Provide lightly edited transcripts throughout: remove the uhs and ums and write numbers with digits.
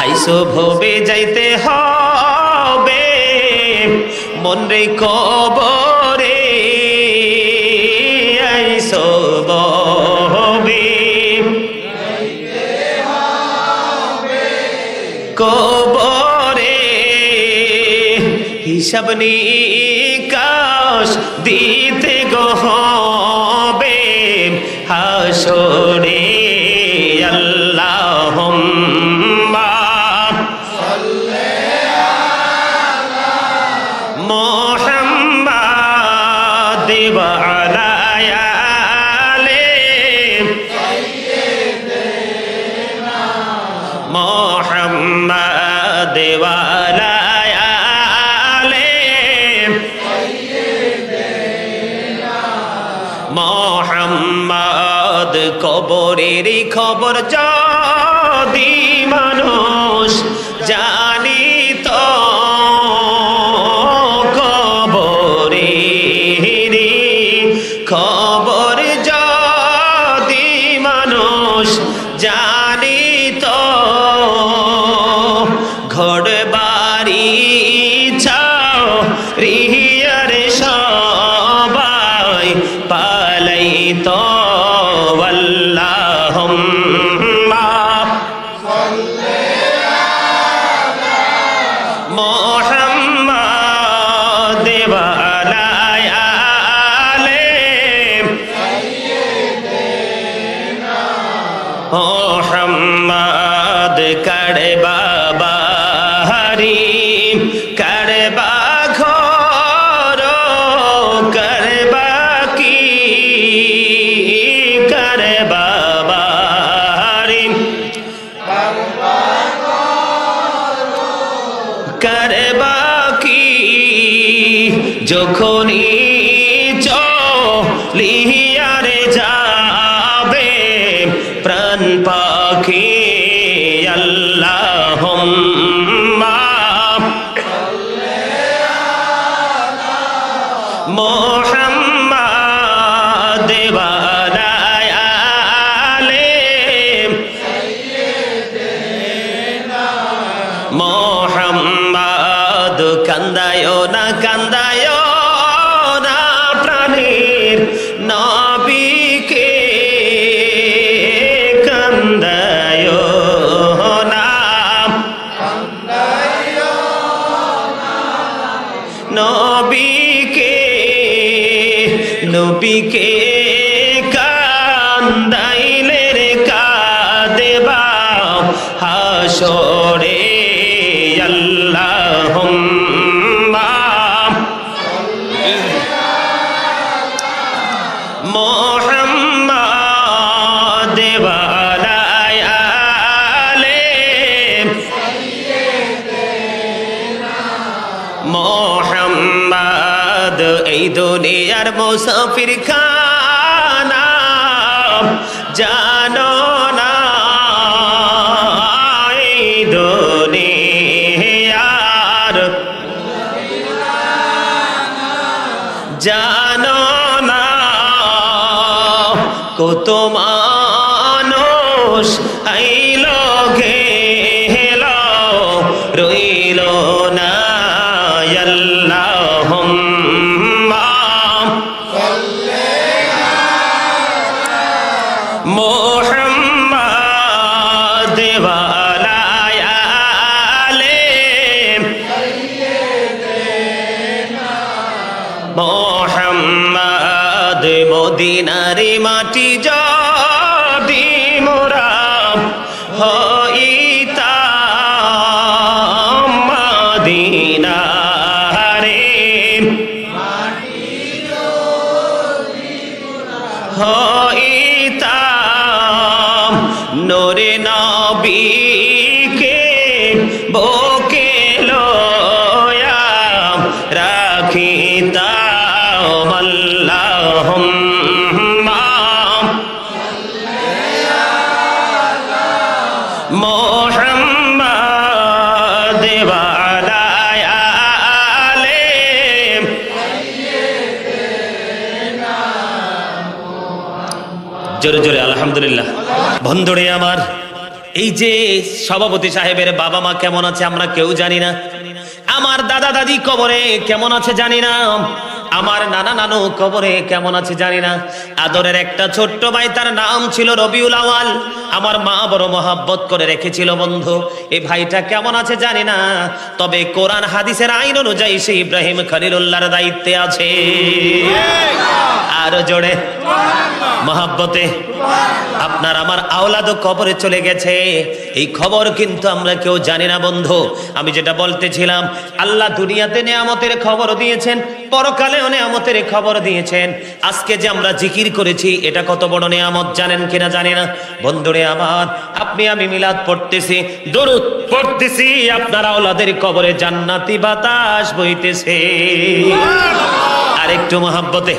আইসো ভবে যাইতে হবে মন রে কবরে আইসো ভবে কবরে হিসাব নিকাশ দিতে গো হবে হাসরে আল্লাহুম্মা সাল্লি আলা মুহাম্মাদ ওয়া আলা আলি সাইয়্যিদিনা মুহাম্মাদ ওয়া আলা আলি সাইয়্যিদিনা মুহাম্মাদ কবরের খবর যদি মানুষ জানিত কবরের খবর যদি মানুষ জানিত ঘর বাড়ি ছাও রিয়ার সবাই পালাইত আল্লাহুম্মা সাল্লি আলা মুহাম্মাদ ওয়া আলা আলি সাইয়্যিদিনা মুহাম্মাদ কাড়ে বাবা হরি কাড়ে বা ঘর কাড়ে বাকি কাড়ে বাবা হরি কাড়ে বাকি যখনই চলিয়ারে যাবে প্রাণ পাখি আল্লাহুম্মা সাল্লি আলা মুহাম্মাদ ওয়া আলা আলি সাইয়্যিদিনা মুহাম্মাদ কান্দায় না প্রাণের নবীকে কান্দায় না নবীকে নবীকে কান্দাইলে রে কাঁদেবা হাসরে আল্লাহুম্মা মুহাম্মাদ ওয়া আলা আলি সাইয়্যিদিনা মুহাম্মাদ এই দুনিয়ার মুসাফির খানা জানো না এই দুনিয়ার জানো না কত মানুষ আইল গেল রইল না আল্লাহুম্মা সাল্লি আলা মুহাম্মাদ ওয়া আলা আলি সাইয়্যিদিনা মুহাম্মাদ মদিনার মাটি যদি মোরা হইতাম মদিনারে মাটি যদি মোরা হইতাম নূরে নবীকে বুকে লয়া রাখিতাম আল্লাহুম্মা সাল্লি আলা মুহাম্মাদ ওয়া আলা আলি সাইয়্যিদিনা জোরে জোরে আলহামদুলিল্লাহ। বন্ধুরে আমার, এই যে সভাপতি সাহেবের বাবা মা কেমন আছে আমরা কেউ জানি না, আমার দাদা দাদি কবরে কেমন আছে জানি না, আমার নানা নানু কবরে কেমন আছে জানি না। আদরের একটা ছোট্ট ভাই, তার নাম ছিল রবিউল আওয়াল, আমার মা বড় মহাব্বত করে রেখেছিল বন্ধু। এই ভাইটা কেমন আছে জানি না, তবে কোরআন হাদিসের আইন অনুযায়ী সে ইব্রাহিম খলিলুল্লাহর দায়িত্বে আছে। আর জোরে মহাব্বতে আপনার আমার আওলাদও কবরে চলে গেছে, এই খবর কিন্তু আমরা কেউ জানি না বন্ধু। আমি যেটা বলতেছিলাম, আল্লাহ দুনিয়াতে নেয়ামতের খবর দিয়েছেন, পরকালেও নেয়ামতের খবর দিয়েছেন। আজকে যে আমরা জিকির করেছি এটা কত বড় নেয়ামত জানেন কিনা জানি না বন্ধুরে আমার। আপনি আমি মিলাদ পড়তেছি, দরুদ পড়তেছি, আপনার আওলাদের কবরে জান্নাতি বাতাস বইতেছে। আর একটু মহাব্বতে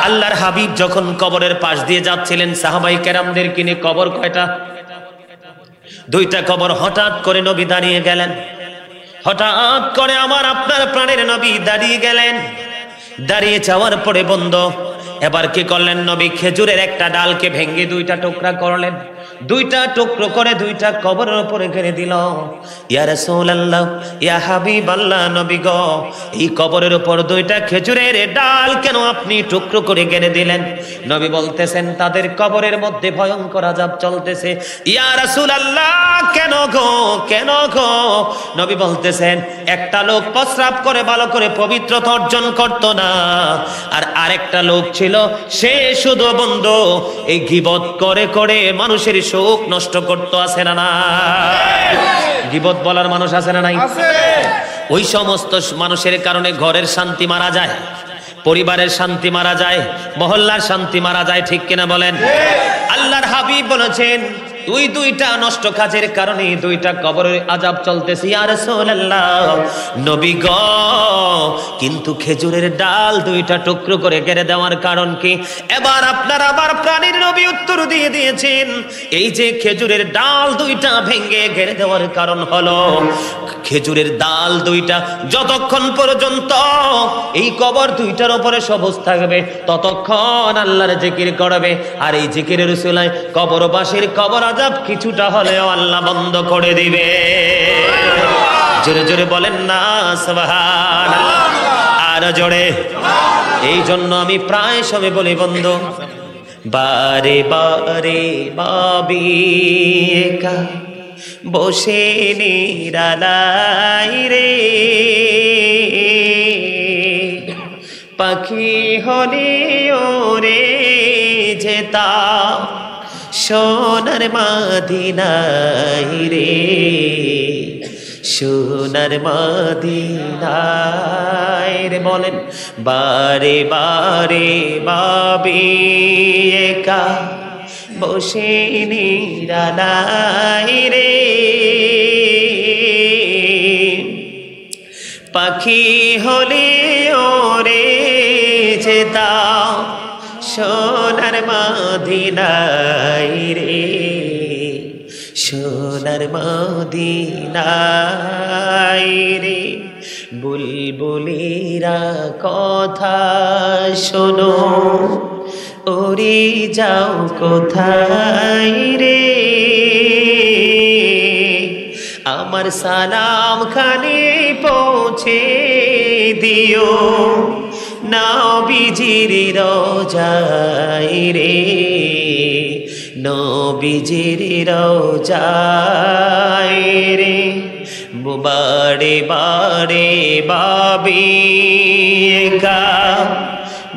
আল্লাহর হাবিব যখন কবরের পাশ দিয়ে যাচ্ছিলেন, সাহাবাই কেরামদের কিনে, কবর কয়টা? দুইটা কবর। হঠাৎ করে নবী দাঁড়িয়ে গেলেন, হঠাৎ করে আমার আপনার প্রাণের নবী দাঁড়িয়ে গেলেন। দাঁড়িয়ে যাওয়ার পরে বন্ধ এবার কি করলেন নবী? খেজুরের একটা ডালকে ভেঙে দুইটা টুকরা করলেন, দুইটা টুকরো করে দুইটা কবরের উপরে ঘিরে দিল। ইয়া রাসূলুল্লাহ, ইয়া হাবিবাল্লাহ, নবী গো, এই কবরের উপর দুইটা খেজুরের ডাল কেন আপনি টুকরো করে ঘিরে দিলেন? নবী বলতেছেন, তাদের কবরের মধ্যে ভয়ঙ্কর আযাব চলতেছে। ইয়া রাসূলুল্লাহ, কেন গো, কেন গো? নবী বলতেছেন, একটা লোক প্রস্রাব করে ভালো করে পবিত্রতা অর্জন করত না, আর আরেকটা লোক ছিল, সে শুধু বন্ধু এই গীবত করে করে মানুষের শোক নষ্ট করতে। আছে না না? গীবত বলার মানুষ আছে না নাই? ওই সমস্ত মানুষের কারণে ঘরের শান্তি মারা যায়, পরিবারের শান্তি মারা যায়, মহল্লার শান্তি মারা যায়, ঠিক কিনা বলেন? আল্লাহর হাবিব বলেছেন, ওই দুইটা নষ্ট কাজের কারণে দুইটা কবরের আযাব চলতেছে। ইয়া রাসূলুল্লাহ, নবী গো, কিন্তু খেজুরের ডাল দুইটা টুকরো করে কেটে দেওয়ার কারণ কি? এবার আপনার আবার প্রাণীর নবী উত্তর দিয়ে দিয়েছেন, এই যে খেজুরের ডাল দুইটা ভেঙে ঘেরে দেওয়ার কারণ হলো, খেজুরের ডাল দুইটা যতক্ষণ পর্যন্ত এই কবর দুইটার উপরে সবুজ থাকবে ততক্ষণ আল্লাহর জিকির করবে, আর এই জিকিরের উসিলায় কবরবাসীর কবর আযাব কিছুটা হলেও আল্লাহ বন্ধ করে দিবে। জোরে জোরে বলেন না সুবহানাল্লাহ। আর জোরে। এই জন্য আমি প্রায় সময় বলি বন্ধু, বারে বারে ভাবি একা বসে নিরালাই রে, পাখি হলে ওরে যেতাম সোনার মদিনায় রে, সোনার মদিনায় রে। বলেন, বারে বারে ভাবি একা বসে নিরালাই রে, পাখি হলে ওরে যেতাম সোনার মদিনায় রে, সোনার মদিনায় রে। বুলবুলিরা কথা শোনো, ওরে যাও কোথায় রে, আমার সালাম খানে পৌঁছে দিও নবীজির রওজায় রে, নবীজির রওজায় রে। বারে বারে ভাবি একা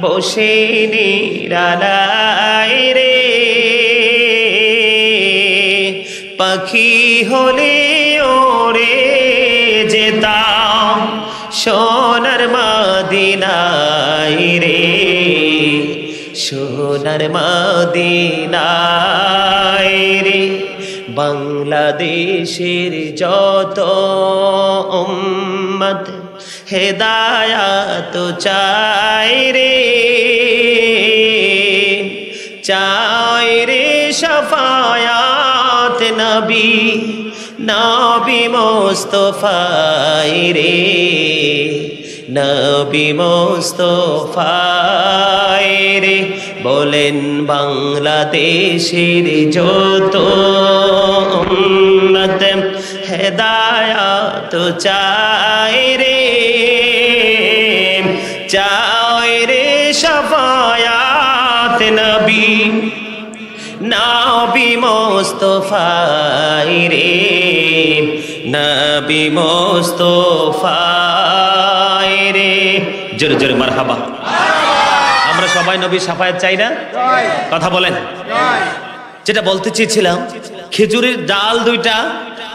বসে নিরালাই রে, পাখি হলে ওরে যেতাম সোনার মদিনায় রে, সোনার মদিনায় রে। বাংলাদেশের যত উম্মত হেদায়াত চাই রে, চাই রে শাফায়াত নবী, নবী মুস্তাফায় রে, নবী মুস্তাফায় রে বলেন বাংলাদেশের যত উম্মত হেদায়াত চায় রে, চায় রে শাফায়াত নবী নবী মুস্তাফায় রে, নবী মুস্তাফায় রে। জোরে জোরে মারহাবা। আমরা সবাই নবী শাফায়াত চাই না? কথা বলেন। যেটা বলতে চেয়েছিলাম, খেজুরের ডাল দুইটা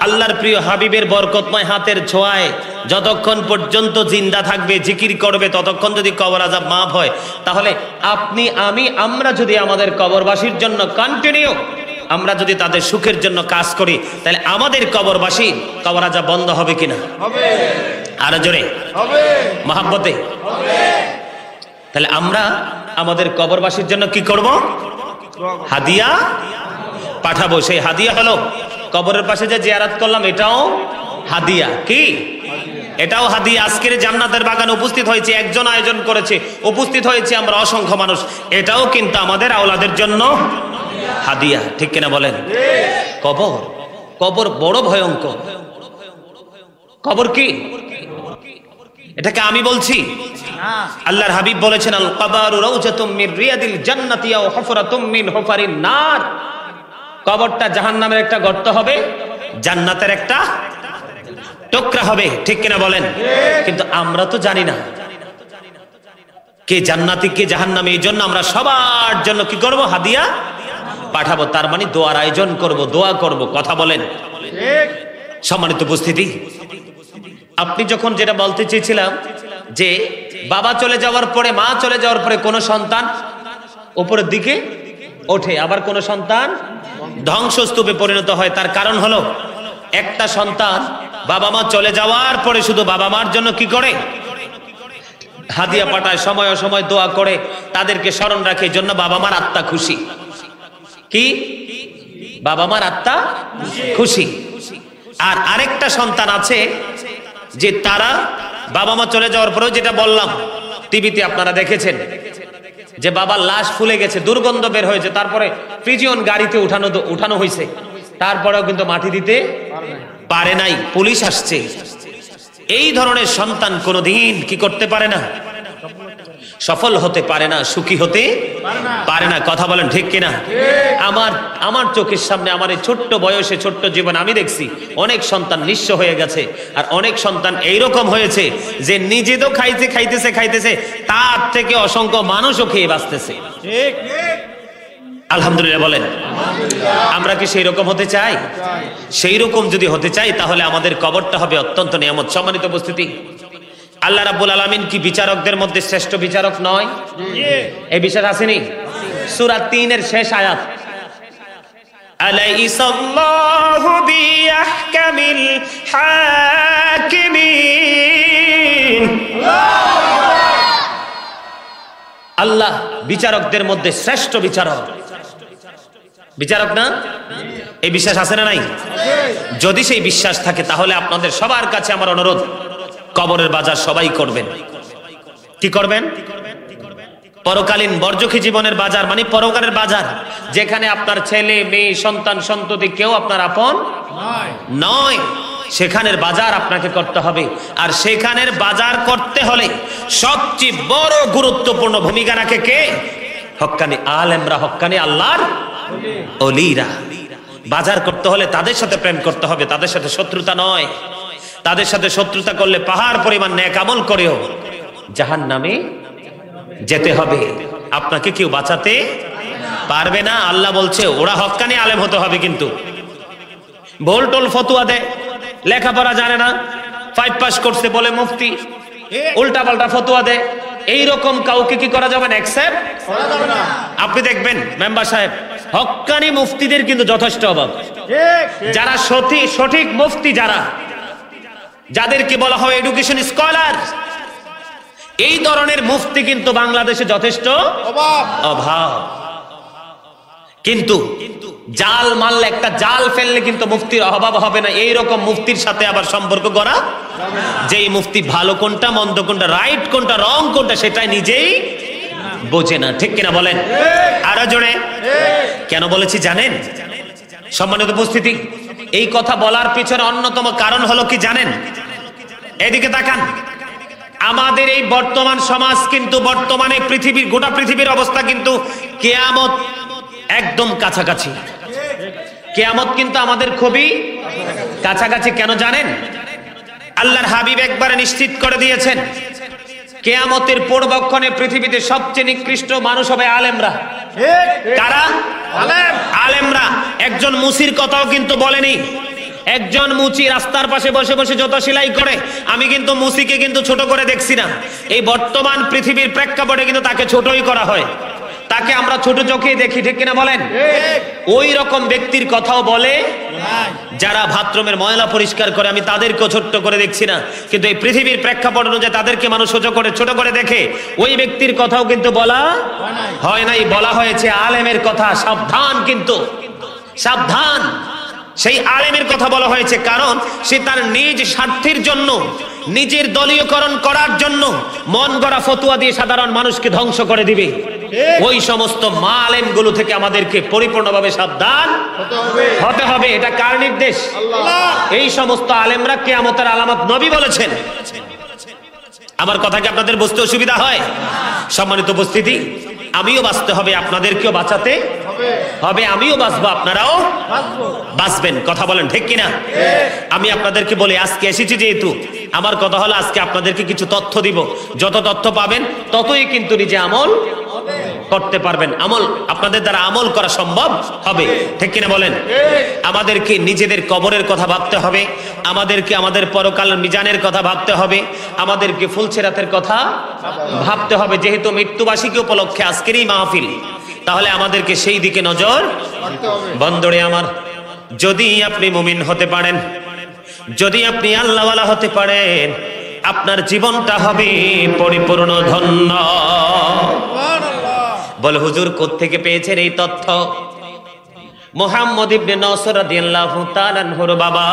আল্লাহর প্রিয় হাবিবের বরকতময় হাতের ছোঁয়ায় যতক্ষণ পর্যন্ত জিন্দা থাকবে, জিকির করবে, ততক্ষণ যদি কবর আযাব মাফ হয়, তাহলে আপনি আমরা যদি আমাদের কবরবাসীর জন্য কন্টিনিউ, আমরা যদি তাদের সুখের জন্য কাজ করি, তাহলে আমাদের কবরবাসী কবর আযাব বন্ধ হবে কিনা? হবে। আরো জোরে হবে, মহাব্বতে হবে। তাহলে আমরা আমাদের কবরবাসীর জন্য কি করব? হাদিয়া পাঠাবো। সেই হাদিয়া হলো কবরের পাশে যে জিয়ারত করলাম, এটাও হাদিয়া। কি? এটাও হাদিয়া। আজকের জান্নাতের বাগানে উপস্থিত হয়েছে, একজন আয়োজন করেছে, উপস্থিত হয়েছে আমরা অসংখ্য মানুষ, এটাও কিন্তু আমাদের আওলাদের জন্য হাদিয়া। ঠিক কিনা বলেন? কবর, কবর বড় ভয়ঙ্কর। কবর কি? এটাকে আমি বলছি? আল্লাহর হাবিব বলেছেন, আল কবরু রাউজাতুম মির রিয়াদিল জান্নাতি আও হুফরাতুম মিন হুফারিন নার। কবরটা জাহান্নামের একটা গর্ত হবে, জান্নাতের একটা টুকরা হবে। ঠিক কিনা বলেন? কিন্তু আমরা তো জানি না কে জান্নাতি কে জাহান্নামী। এই জন্য আমরা সবার জন্য কি করব? হাদিয়া পাঠাবো। তার মানে দোয়ার আয়োজন করব, দোয়া করব। কথা বলেন। সম্মানিত উপস্থিতি, আপনি যখন যেটা বলতে চেয়েছিলাম যে বাবা চলে যাওয়ার পরে, মা চলে যাওয়ার পরে কোন সন্তান উপরের দিকে ওঠে, আবার কোন সন্তান ধ্বংসস্তূপে পরিণত হয়। তার কারণ হলো একটা সন্তান বাবা মা চলে যাওয়ার পরে শুধু বাবা মার জন্য কি করে? হাদিয়া পাঠায়, সময় অসময় দোয়া করে, তাদেরকে স্মরণ রাখে। এই জন্য বাবা মার আত্মা খুশি। কি? বাবা মার আত্মা খুশি। আর আরেকটা সন্তান আছে যে তারা বাবা মা চলে যাওয়ার পরেও, যেটা বললাম টিভিতে আপনারা দেখেছেন, যে বাবার লাশ ফুলে গেছে, দুর্গন্ধ বের হয়েছে, তারপরে প্রিজন গাড়িতে উঠানো হয়েছে, তারপরেও কিন্তু মাটি দিতে পারে নাই, পুলিশ আসছে। এই ধরনের সন্তান কোনোদিন কি করতে পারে না? সফল হতে পারে না, সুখী হতে পারে না। কথা বলেন ঠিক কিনা? আমার চোখের সামনে, আমার এই ছোট্ট বয়সে, ছোট্ট জীবন, আমি দেখছি অনেক সন্তান নিঃস্ব হয়ে গেছে, আর অনেক সন্তান এইরকম হয়েছে যে নিজে তো খাইতেছে, তার থেকে অসংখ্য মানুষও খেয়ে বাঁচতেছে। আলহামদুলিল্লাহ বলেন। আমরা কি সেই রকম হতে চাই? সেই রকম যদি হতে চাই, তাহলে আমাদের কবরটা হবে অত্যন্ত নিয়ামত। সম্মানিত উপস্থিতি, আল্লাহ রাব্বুল আলামিন কি বিচারকদের মধ্যে শ্রেষ্ঠ বিচারক নয়? এই বিশ্বাস আসেনি? সূরা ৩ এর শেষ আয়াত, আলাইসাল্লাহু বিআহকামিল হাকিমিন। আল্লাহ বিচারকদের মধ্যে শ্রেষ্ঠ বিচারক। বিচারক না? এই বিশ্বাস আছে না নাই? যদি সেই বিশ্বাস থাকে, তাহলে আপনাদের সবার কাছে আমার অনুরোধ, কবরের বাজার সবাই করবেন। কি করবেন? পরকালীন বর্জখী জীবনের বাজার, মানে পরকালের বাজার, যেখানে আপনার ছেলে মেয়ে সন্তান সন্ততি কেউ আপনার আপন নয়, সেখানের বাজার আপনাকে করতে হবে। আর সেখানের বাজার করতে হলে সবচেয়ে বড় গুরুত্বপূর্ণ ভূমিকা রাখে কে? হক্কানি আলেমরা, হক্কানি আল্লাহর ওলিরা। বাজার করতে হলে তাদের সাথে প্রেম করতে হবে, তাদের সাথে শত্রুতা নয়। তাদের সাথে শত্রুতা করলে পাহাড় পরিমাণ নেক আমল করেও জাহান্নামে যেতে হবে। আপনাকে কেউ বাঁচাতে পারবে না। আল্লাহ বলছে ওরা হক্কানি আলেম হতে হবে, কিন্তু ভোল টোল ফতুয়া দেয়, লেখাপড়া জানে না, 5 পাস করছে বলে মুফতি, উল্টা পাল্টা ফতুয়া দেয়, এইরকম কাউকে কি করা যাবে না? অ্যাকসেপ্ট করা যাবে না। আপনি দেখবেন মেম্বার সাহেব, হক্কানি মুফতিদের কিন্তু যথেষ্ট অভাব। যারা সঠিক মুফতি, যাদেরকে বলা হয় এডুকেশন স্কলার, এই ধরনের মুফতি কিন্তু বাংলাদেশে যথেষ্ট অভাব। কিন্তু জাল মারলে, একটা জাল ফেললে কিন্তু মুফতির অভাব হবে না। এইরকম মুফতির সাথে আবার সম্পর্ক করা যেই মুফতি ভালো কোনটা মন্দ কোনটা রাইট কোনটা রং কোনটা সেটাই নিজেই বোঝে না, ঠিক কিনা বলেন? আরো জোরে। কেন বলেছি জানেন সম্মানিত উপস্থিতি? এই কথা বলার পিছনে অন্যতম কারণ হলো কি জানেন? এদিকে তাকান। আমাদের এই বর্তমান সমাজ কিন্তু বর্তমানে পৃথিবীর গোটা পৃথিবীর অবস্থা কিন্তু কিয়ামত একদম কাছাকাছি। কিয়ামত কিন্তু আমাদের খুবই কাছাকাছি। কেন জানেন? আল্লাহর হাবিব একবারে নিশ্চিত করে দিয়েছেন কিয়ামতের পূর্বক্ষণে পৃথিবীতে সবচেয়ে নিকৃষ্ট মানুষ হবে আলেমরা। কারা? আলেমরা। একজন মুসির কথাও কিন্তু বলেনি। একজন মুচি রাস্তার পাশে বসে বসে জুতা সেলাই করে, আমি কিন্তু মুসিকে কিন্তু ছোট করে দেখছি না। এই বর্তমান পৃথিবীর প্রেক্ষাপটে কিন্তু তাকে ছোটই করা হয়, তাকে আমরা ছোট চোখেই দেখি, ঠিক কিনা বলেন? ওই রকম ব্যক্তির কথাও বলে যারা বাথরুমের ময়লা পরিষ্কার করে, আমি তাদেরকেও ছোট্ট করে দেখছি না, কিন্তু এই পৃথিবীর প্রেক্ষাপট অনুযায়ী তাদেরকে মানুষ ছোট করে দেখে। ওই ব্যক্তির কথাও কিন্তু বলা হয় নাই, বলা হয়েছে আলেমের কথা। সাবধান, কিন্তু সাবধান, সেই আলেমের কথা বলা হয়েছে, কারণ সে তার নিজ স্বার্থের জন্য, নিজের দলীয়করণ করার জন্য মন গড়া ফতোয়া দিয়ে সাধারণ মানুষকে ধ্বংস করে দিবে। ওই সমস্ত আলেমগুলো থেকে আমাদেরকে পরিপূর্ণভাবে সাবধান হতে হবে। এটা কার নির্দেশ? এই সমস্ত আলেমরা কিয়ামতের আলামত নবী বলেছেন। আমার কথা কি আপনাদের বুঝতে অসুবিধা হয়? সম্মানিত উপস্থিতি, আমিও বাঁচতে হবে, আপনাদেরকেও বাঁচাতে হবে। আমিও বাঁচবো, আপনারাও বাঁচবেন। কথা বলেন ঠিক কিনা? আমি আপনাদেরকে বলে আজকে এসেছি যেহেতু, আমার কথা হলো আজকে আপনাদেরকে কিছু তথ্য দিব। যত তথ্য পাবেন ততই কিন্তু নিজে আমল করতে পারবেন। আমল আপনাদের দ্বারা আমল করা সম্ভব হবে, ঠিক কিনা বলেন? আমাদেরকে নিজেদের কবরের কথা ভাবতে হবে, আমাদেরকে আমাদের পরকাল মিজানের কথা ভাবতে হবে, আমাদেরকে ফুলছেরাতের কথা ভাবতে হবে। যেহেতু মৃত্যুবার্ষিকী উপলক্ষে আজকের এই মাহফিল, তাহলে আমাদেরকে সেই দিকে নজর। বন্ধুরে আমার, যদি আপনি মুমিন হতে পারেন, যদি আপনি আল্লাহওয়ালা হতে পারেন, আপনার জীবনটা হবে পরিপূর্ণ ধন্য। বল হুজুর কোত্থেকে পেয়েছেন এই তথ্য? মুহাম্মদ ইবনে নসর রাদিয়াল্লাহু তাআলা আনহুর বাবা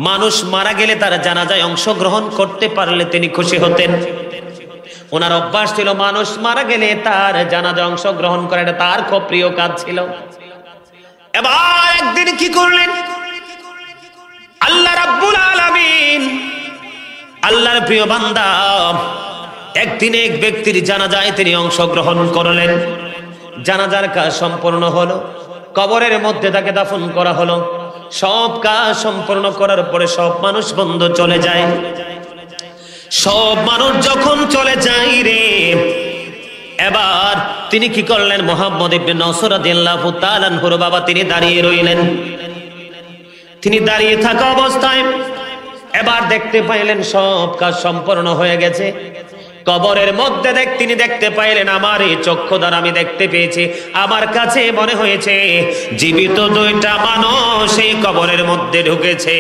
মানুষ মারা গেলে তার জানাজায় অংশগ্রহণ করতে পারলে তিনি খুশি হতেন। ওনার অভ্যাস ছিল মানুষ মারা গেলে তার জানাজায় অংশগ্রহণ করা, এটা তার খুব প্রিয় কাজ ছিল। এবার একদিন কি করলেন? আল্লাহ রাব্বুল আলামিন, আল্লাহর প্রিয় বান্দা, একদিন এক ব্যক্তির জানাজায় তিনি অংশগ্রহণ করলেন। জানাজার কাজ সম্পূর্ণ হলো, কবরের মধ্যে তাকে দাফন করা হলো। সব কাজ সম্পূর্ণ করার পরে সব মানুষ বন্ধ চলে যায়। সব মানুষ যখন চলে যায় রে, এবার তিনি কি করলেন? মুহাম্মদ ইবনে নসর রাদিয়াল্লাহু তাআলা আনহুর বাবা তিনি দাঁড়িয়ে রইলেন। তিনি দাঁড়িয়ে থাকা অবস্থায় এবার দেখতে পাইলেন সব কাজ সম্পূর্ণ হয়ে গেছে। কবরের মধ্যে তিনি দেখতে পাইলেন, আমার এই চক্ষু দ্বারা আমি দেখতে পেয়েছি, আমার কাছে মনে হয়েছে জীবিত দুইটা মানুষ এই কবরের মধ্যে ঢুকেছে।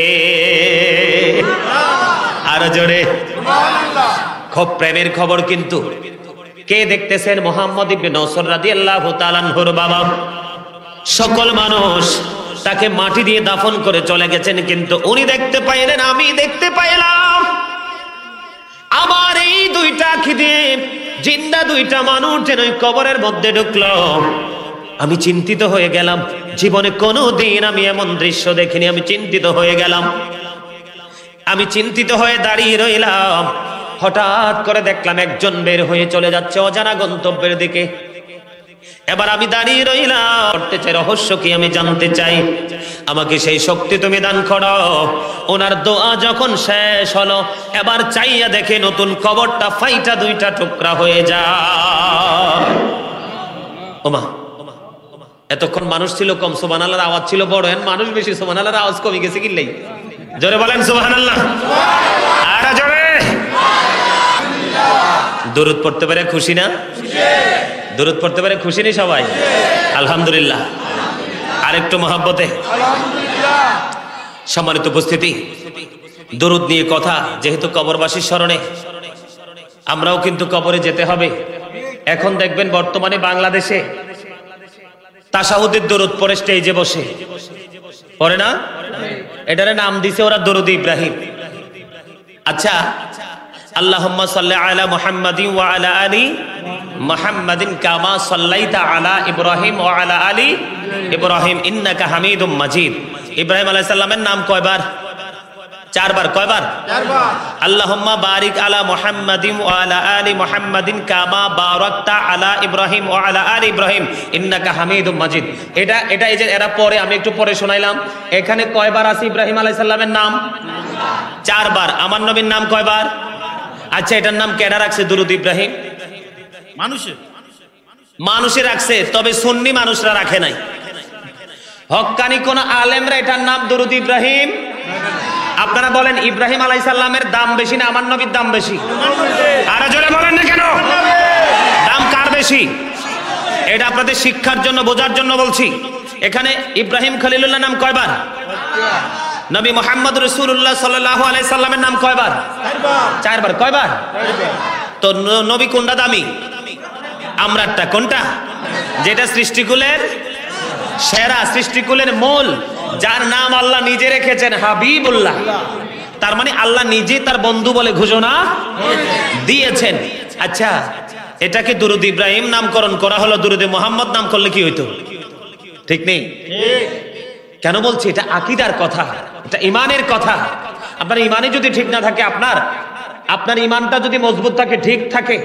আর জোরে সুবহানাল্লাহ। খুব প্রেমের খবর কিন্তু। কে দেখতেছেন? মুহাম্মদ ইবনে নসর রাদিয়াল্লাহু তাআলা আনহুর বাবা। সকল মানুষ তাকে মাটি দিয়ে দাফন করে চলে গেছেন, কিন্তু উনি দেখতে পাইলেন, আমি দেখতে পাইলাম আমার এই দুইটা আঁখি দিয়ে জিন্দা দুইটা মানুষ যেন কবরের মধ্যে ঢুকলো। আমি চিন্তিত হয়ে গেলাম, জীবনে কোনোদিন আমি এমন দৃশ্য দেখিনি। আমি চিন্তিত হয়ে গেলাম, আমি চিন্তিত হয়ে দাঁড়িয়ে রইলাম। হঠাৎ করে দেখলাম একজন বের হয়ে চলে যাচ্ছে অজানা গন্তব্যের দিকে। এবার আমি দাঁড়িয়ে রইলাম, করতে চাই রহস্য কি আমি জানতে চাই, আমাকে সেই শক্তি তুমি দান করো। ওনার দোয়া যখন শেষ হলো, এবার চাইয়া দেখে নতুন কবরটা ফাইটা দুইটা টুকরা হয়ে যায়। ওমা, এতক্ষণ মানুষ ছিল কম, সুবহানাল্লাহর আওয়াজ ছিল বড়, মানুষ বেশি, সুবহানাল্লাহর আওয়াজ কমে গেছে কিল্লাই। জোরে বলেন সুবহানাল্লাহ। আর জোরে দরুদ পড়তে পারে খুশি না? দরুদ পড়তে পারে খুশি নেই সবাই? আলহামদুলিল্লাহ। আরেকটু মহব্বতে আলহামদুলিল্লাহ। সম্মানিত উপস্থিতি, দরুদ নিয়ে কথা, যেহেতু কবরবাসীর স্মরণে আমরাও কিন্তু কবরে যেতে হবে। এখন দেখবেন বর্তমানে বাংলাদেশে তাশাহুদের দরুদ পড়ে স্টেজে বসে পড়ে না, এটারে নাম দিছে ওরা দরুদ ইব্রাহিম। আচ্ছা, আল্লাহুম্মা সাল্লি আলা মুহাম্মাদিন ওয়া আলা আলি মুহাম্মাদিন কামা সাল্লাইতা আলা ইব্রাহিম ওয়া আলা আলি ইব্রাহিম ইন্নাকা হামিদুম মাজিদ। ইব্রাহিম আলাইহিস সালামের নাম কয়বার? 4 বার। কয়বার? 4 বার। আল্লাহুম্মা বারিক আলা মুহাম্মাদিন ওয়া আলা আলি মুহাম্মাদিন কামা বারাকতা আলা ইব্রাহিম ওয়া আলা আলি ইব্রাহিম ইন্নাকা হামিদুম মাজিদ। এটা এই যে এরা পরে, আমি একটু পরে শোনাইলাম। এখানে কয়বার আছে ইব্রাহিম আলাইহিস সালামের নাম? 4 বার। আমার নবীর নাম কয়বার? আচ্ছা, এটার নাম কেডা রাখছে দুরূদ ইব্রাহিম? মানুষে রাখছে, তবে সুন্নি মানুষরা রাখে নাই। হক্কানি কোন আলেমরা এটার নাম দুরূদ ইব্রাহিম। আপনারা বলেন ইব্রাহিম আলাইহিস সালামের দাম বেশি না আমার নবীর দাম বেশি? আরে জোরে বলেন না কেন? দাম কার বেশি? এটা আপনাদের শিক্ষার জন্য, বোঝার জন্য বলছি। এখানে ইব্রাহিম খলিলুল্লাহ নাম কয়বার? নবী মুহাম্মদ রাসূলুল্লাহ সাল্লাল্লাহু আলাইহি সাল্লামের নাম কয়বার? 4 বার। কয়বার? তো নবী কোনটা দামি? আমরারটা কোনটা? যেটা সৃষ্টিকুলের সেরা, সৃষ্টিকুলের মূল, যার নাম আল্লাহ নিজে রেখেছেন হাবিবুল্লাহ। তার মানে আল্লাহ নিজে তার বন্ধু বলে ঘোষণা দিয়েছেন। আচ্ছা, এটাকে দুরূদ ইব্রাহিম নামকরণ করা হলো, দুরূদে মুহাম্মদ নাম করলে কি হইতো? ঠিক নেই? কেন বলছি? এটা আকীদার কথা, এটা ঈমানের কথা। আপনার ঈমানই যদি ঠিক না থাকে, আপনার ঈমানটা যদি মজবুত থাকে, ঠিক থাকে,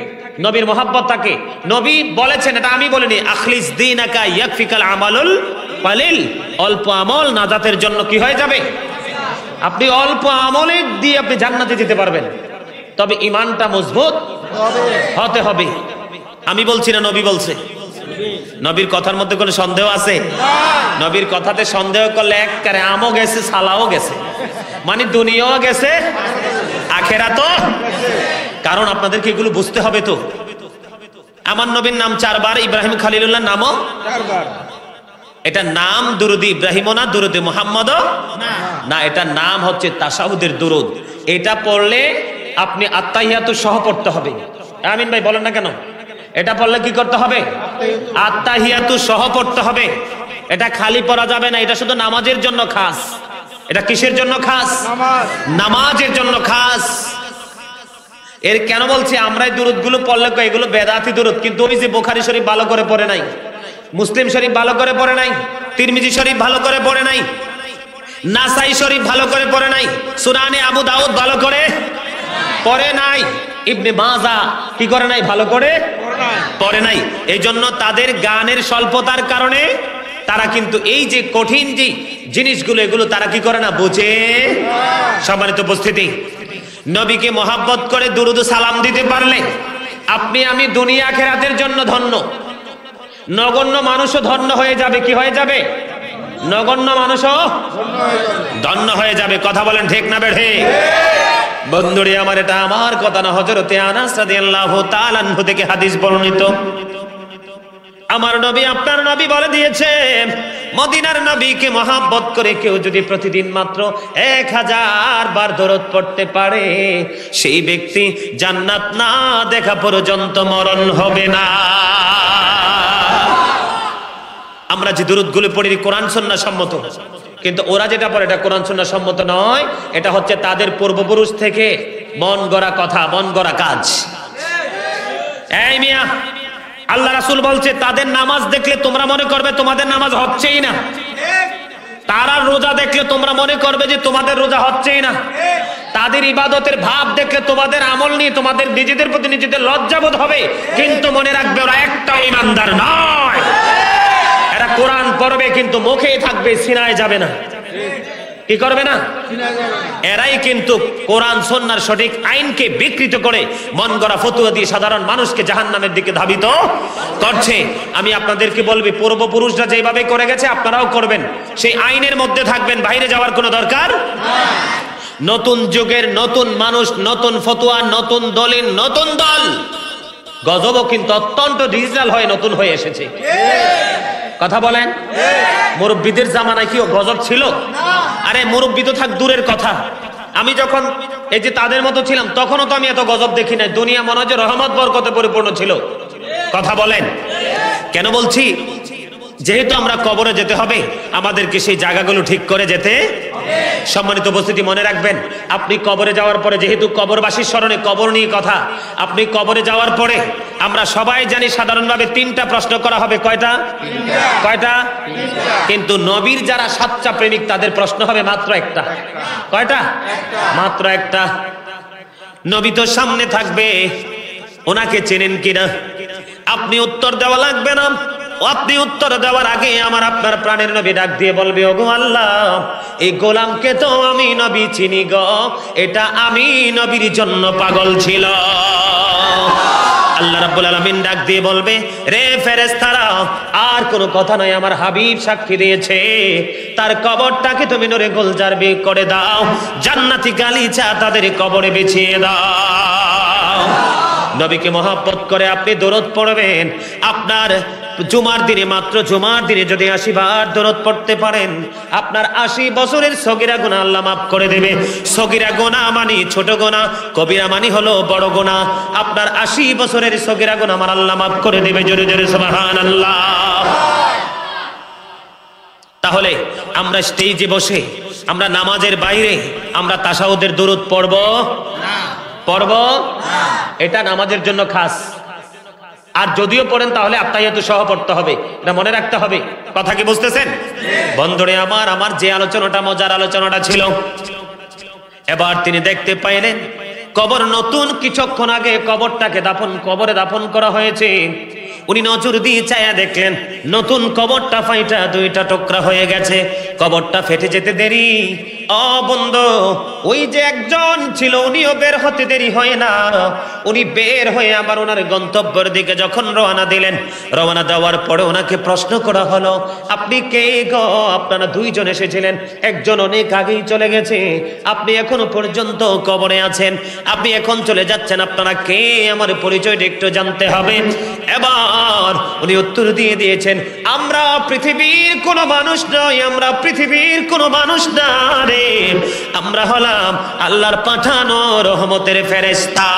নবীর মহব্বত থাকে, নবী বলেছেন, এটা আমি বলিনি, আখলিস দীনাকা ইয়াকফিকাল আমালুল কালিল। অল্প আমল নাজাতের জন্য কি হয়ে যাবে? আপনি অল্প আমলে দিয়ে আপনি জান্নাতে যেতে পারবেন, তবে ঈমানটা মজবুত হতে হবে। আমি বলছি না, নবী বলছে। নবীর কথার মধ্যে কোনো সন্দেহ আছে? নবীর কথাতে সন্দেহ করলে একবারে আমও গেছে, সালাও গেছে, মানে দুনিয়াও গেছে, আখেরাতও। কারণ আপনাদেরকে এগুলো বুঝতে হবে। তো আমার নবীর নাম 4 বার, ইব্রাহিম খলিলুল্লাহ নামও 4 বার। এটা নাম দুরূদ ইব্রাহিমও না, দুরূদে মুহাম্মদও না, এটা নাম হচ্ছে তাশাহুদের দুরূদ। এটা পড়লে আপনি আত্তাহিয়াতু সহ পড়তে হবে। আমিন ভাই বলেন না কেন? এটা পড়লে কি করতে হবে? আত্তাহিয়াতু সহ পড়তে হবে। এটা খালি পড়া যাবে না, এটা শুধু নামাজের জন্য খাস। এটা কিসের জন্য খাস? নামাজের জন্য খাস। এর কেন বলছি? আমরা এই দুরূদগুলো পড়লে এগুলো বেদাতি দুরূদ, কিন্তু ওই যে বুখারী শরীফ ভালো করে পড়ে নাই, মুসলিম শরীফ ভালো করে পড়ে নাই, তিরমিজি শরীফ ভালো করে পড়ে নাই, নাসাই শরীফ ভালো করে পড়ে নাই, সুনানে আবু দাউদ ভালো করে পড়ে নাই, ইবনে মাজাহ কি করে নাই? ভালো করে পড়ে নাই। এই জন্য তাদের জ্ঞানের স্বল্পতার কারণে তারা কিন্তু এই যে কঠিন যে জিনিসগুলো, এগুলো তারা কি করে না? বোঝে। সম্মানিত উপস্থিতি, নবীকে মহাব্বত করে দুরূদ সালাম দিতে পারলে আপনি আমি দুনিয়া আখিরাতের জন্য ধন্য। নগণ্য মানুষও ধন্য হয়ে যাবে। কি হয়ে যাবে? নগণ্য মানুষও ধন্য হয়ে যাবে। কথা বলেন ঠিক না বেঠে? বন্ধুরে আমার, এটা আমার কথা না, হযরতে আনাস রাদিয়াল্লাহু তাআলা আনহু থেকে হাদিস বর্ণিত। আমার নবী, আপনার নবী বলে দিয়েছে, মদিনার নবীকে মহব্বত করে কেউ যদি প্রতিদিন মাত্র 1000 বার দরুদ পড়তে পারে, সেই ব্যক্তি জান্নাত না দেখা পর্যন্ত মরণ হবে না। আমরা যে দুরূদগুলো পড়ি কোরআন সুন্নাহ সম্মত, কিন্তু ওরা যেটা পড়ে এটা কোরআন সুন্নাহ সম্মত নয়। এটা হচ্ছে তাদের পূর্বপুরুষ থেকে মন গড়া কথা, মন গড়া কাজ। এই মিয়া, আল্লাহ রাসূল বলছে, তাদের নামাজ দেখলে তোমরা মনে করবে তোমাদের নামাজ হচ্ছেই না। তারা রোজা দেখলে তোমরা মনে করবে যে তোমাদের রোজা হচ্ছেই না। তাদের ইবাদতের ভাব দেখলে তোমাদের আমল নিয়ে তোমাদের নিজেদের প্রতি নিজেদের লজ্জাবোধ হবে, কিন্তু মনে রাখবে ওরা একটাও ঈমানদার নয়। এরা কোরআন পড়বে কিন্তু মুখেই থাকবে, সিনায় যাবে না। কি করবে না? এরাই কিন্তু কোরআন সুন্নাহর সঠিক আইনকে বিকৃত করে মন গড়া ফতোয়া দিয়ে সাধারণ মানুষকে জাহান্নামের দিকে ধাবিত করছে। আমি আপনাদেরকে বলবি, পূর্বপুরুষরা যেভাবে করে গেছে আপনারাও করবেন, সেই আইনের মধ্যে থাকবেন, বাইরে যাওয়ার কোনো দরকার। নতুন যুগের নতুন মানুষ, নতুন ফতোয়া, নতুন দলিল, নতুন দল। গজবও কিন্তু অত্যন্ত ডিজিটাল হয়ে নতুন হয়ে এসেছে। কথা বলেন, মুরব্বীদের জামানায় কি গজব ছিল? আরে মুরব্বী তো থাক দূরের কথা, আমি যখন এই যে তাদের মতো ছিলাম তখনও তো আমি এত গজব দেখি নাই। দুনিয়া মনে হয় যে রহমত বরকতে পরিপূর্ণ ছিল। কথা বলেন, কেন বলছি? যেহেতু আমরা কবরে যেতে হবে, আমাদেরকে সেই জায়গাগুলো ঠিক করে যেতে হবে। সম্মানিত উপস্থিতি, মনে রাখবেন, আপনি কবরে যাওয়ার পরে, যেহেতু কবরবাসীর স্মরণে কবর নিয়ে কথা, আপনি কবরে যাওয়ার পরে আমরা সবাই জানি সাধারণভাবে 3টা প্রশ্ন করা হবে। কয়টা? কিন্তু নবীর যারা সাচ্চা প্রেমিক তাদের প্রশ্ন হবে মাত্র একটা। কয়টা? মাত্র একটা। নবী তো সামনে থাকবে, ওনাকে চেনেন কিনা? আপনি উত্তর দেওয়া লাগবে না। আপনি উত্তর দেওয়ার আগে আমার আপনার প্রাণের নবী ডাক দিয়ে বলবে, ওগো আল্লাহ, এই গোলামকে তো আমি নবী চিনি গো, এটা আমি নবীর জন্য পাগল ছিল। আল্লাহ রাব্বুল আলামিন ডাক দিয়ে বলবে, রে ফেরেশতারা, আর কোনো কথা নয়, আমার হাবিব সাক্ষী দিয়েছে, তার কবরটাকে তুমি নূরে গুলজার করে দাও, জান্নাতি গালিচা তাদের কবরে বিছিয়ে দাও। নবীকে মহব্বত করে আপনি দরুদ পড়বেন। আপনার জুমার দিনে, মাত্র জুমার দিনে যদি 80 বার দরুদ পড়তে পারেন, আপনার 80 বছরের সগীরা গুনাহ আল্লাহ মাফ করে দেবে। সগীরা গুনাহ মানে ছোট গুনাহ, কবিরা মানে হলো বড় গুনাহ। আপনার 80 বছরের সগীরা গুনাহ আমার আল্লাহ মাফ করে দেবে। জোরে জোরে সুবহানাল্লাহ। তাহলে আমরা স্টেজে বসে, আমরা নামাজের বাইরে আমরা তাশাহুদের দরুদ পড়ব না। এটা নামাজের জন্য খাস। আর যদিও পড়েন তাহলে আত্তাহিয়াতু সহ পড়তে হবে, এটা মনে রাখতে হবে। কথা কি বুঝতেছেন বন্ধুরে আমার যে আলোচনাটা, মজার আলোচনাটা ছিল, এবার তিনি দেখতে পাইলেন কবর নতুন, কিছুক্ষণ আগে কবরটাকে কবরে দাফন করা হয়েছে। উনি নজর দিয়ে চায়া দেখলেন নতুন কবরটা ফাইটা 2টা টুকরা হয়ে গেছে। কবরটা ফেটে যেতে দেরি, বন্ধু, ওই যে একজন ছিল উনিও বের হতে দেরি হয় না। উনি বের হয়ে আবার ওনার গন্তব্যের দিকে যখন রওনা দিলেন, রওনা দেওয়ার পরে ওনাকে প্রশ্ন করা হলো, আপনি কে গো? আপনারা 2 জন এসেছিলেন, একজন অনেক আগেই চলে গেছে, আপনি এখনো পর্যন্ত কবরে আছেন, আপনি এখন চলে যাচ্ছেন, আপনারা কে? আমার পরিচয়টা একটু জানতে হবে। এবার উনি উত্তর দিয়ে দিয়েছেন, আমরা পৃথিবীর কোনো মানুষ নই, আমরা পৃথিবীর কোনো মানুষ না রে, আমরা হলাম আল্লাহর পাঠানো রহমতের ফেরেশতা।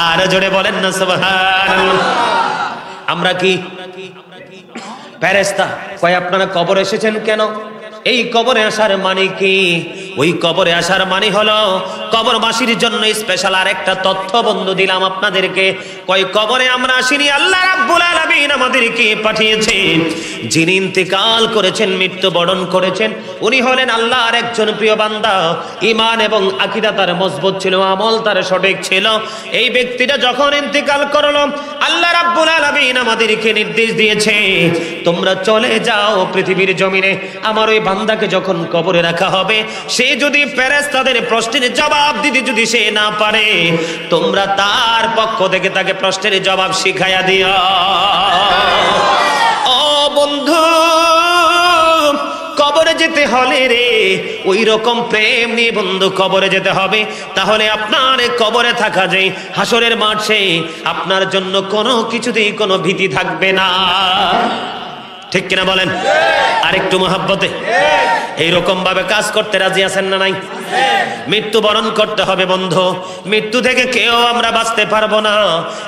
আর জোরে বলেন না সুবহানাল্লাহ। আমরা কি ফেরেশতা? কয় আপনারা কবরে এসেছেন কেন? এই কবরে আসার মানে কি? ওই কবরে আসার মানে হলো কবরবাসীর জন্য স্পেশাল আরেকটা তথ্য বন্ধু দিলাম আপনাদেরকে। কয় কবরে আমরা আসিনি, আল্লাহ রাব্বুল আলামিন আমাদেরকে পাঠিয়েছেন। যিনি ইন্তেকাল করেছেন, মৃত্যুবরণ করেছেন, উনি হলেন আল্লাহর একজন প্রিয় বান্দা। ঈমান এবং আকীদা তার মজবুত ছিল, আমল তার সঠিক ছিল। এই ব্যক্তিটা যখন ইন্তেকাল করলো, আল্লাহ রাব্বুল আলামিন আমাদেরকে নির্দেশ দিয়েছে, তোমরা চলে যাও পৃথিবীর জমিনে। আমার ওই বান্দাকে যখন কবরে রাখা হবে, সে যদি ফেরেশতাদের প্রশ্নের জবাব দিতে যদি সে না পারে, তোমরা তার পক্ষ থেকে তাকে প্রশ্নের জবাব শিখাইয়া দিও। ও বন্ধু, কবরে যেতে হলে রে ওই রকম প্রেম নিয়ে বন্ধু কবরে যেতে হবে। তাহলে আপনার কবরে থাকা যায় হাসরের মাঠে, আপনার জন্য কোনো কিছুতেই কোনো ভীতি থাকবে না। ঠিক কিনা বলেন? আরেকটু মহব্বতে এইরকম ভাবে কাজ করতে রাজি আছেন না নাই? মৃত্যুবরণ করতে হবে বন্ধু, মৃত্যু থেকে কেউ আমরা বাঁচতে পারবো না,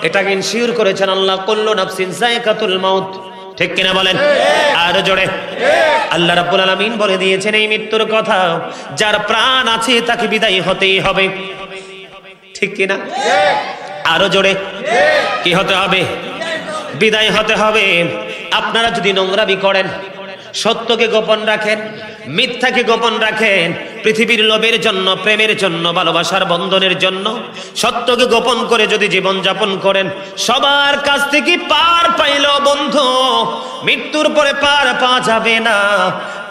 এটাকে ইনশিওর করেছেন আল্লাহ, কুল্লু নাফসিন যায়কাতুল মাউত। ঠিক কিনা বলেন? আর জোরে আল্লাহ রাব্বুল আলামিন বলে দিয়েছেন এই মৃত্যুর কথা, যার প্রাণ আছে তাকে বিদায় হতেই হবে। ঠিক কিনা? আরো জোরে কি হতে হবে? বিদায় হতে হবে। আপনারা যদি নোংরামি করেন, সত্যকে গোপন রাখেন, মিথ্যাকে গোপন রাখেন, পৃথিবীর লোভের জন্য, প্রেমের জন্য, ভালোবাসার বন্ধনের জন্য সত্যকে গোপন করে যদি জীবন যাপন করেন, সবার কাছ থেকে পার পাইল বন্ধু, মৃত্যুর পরে পার পাওয়া যাবে না।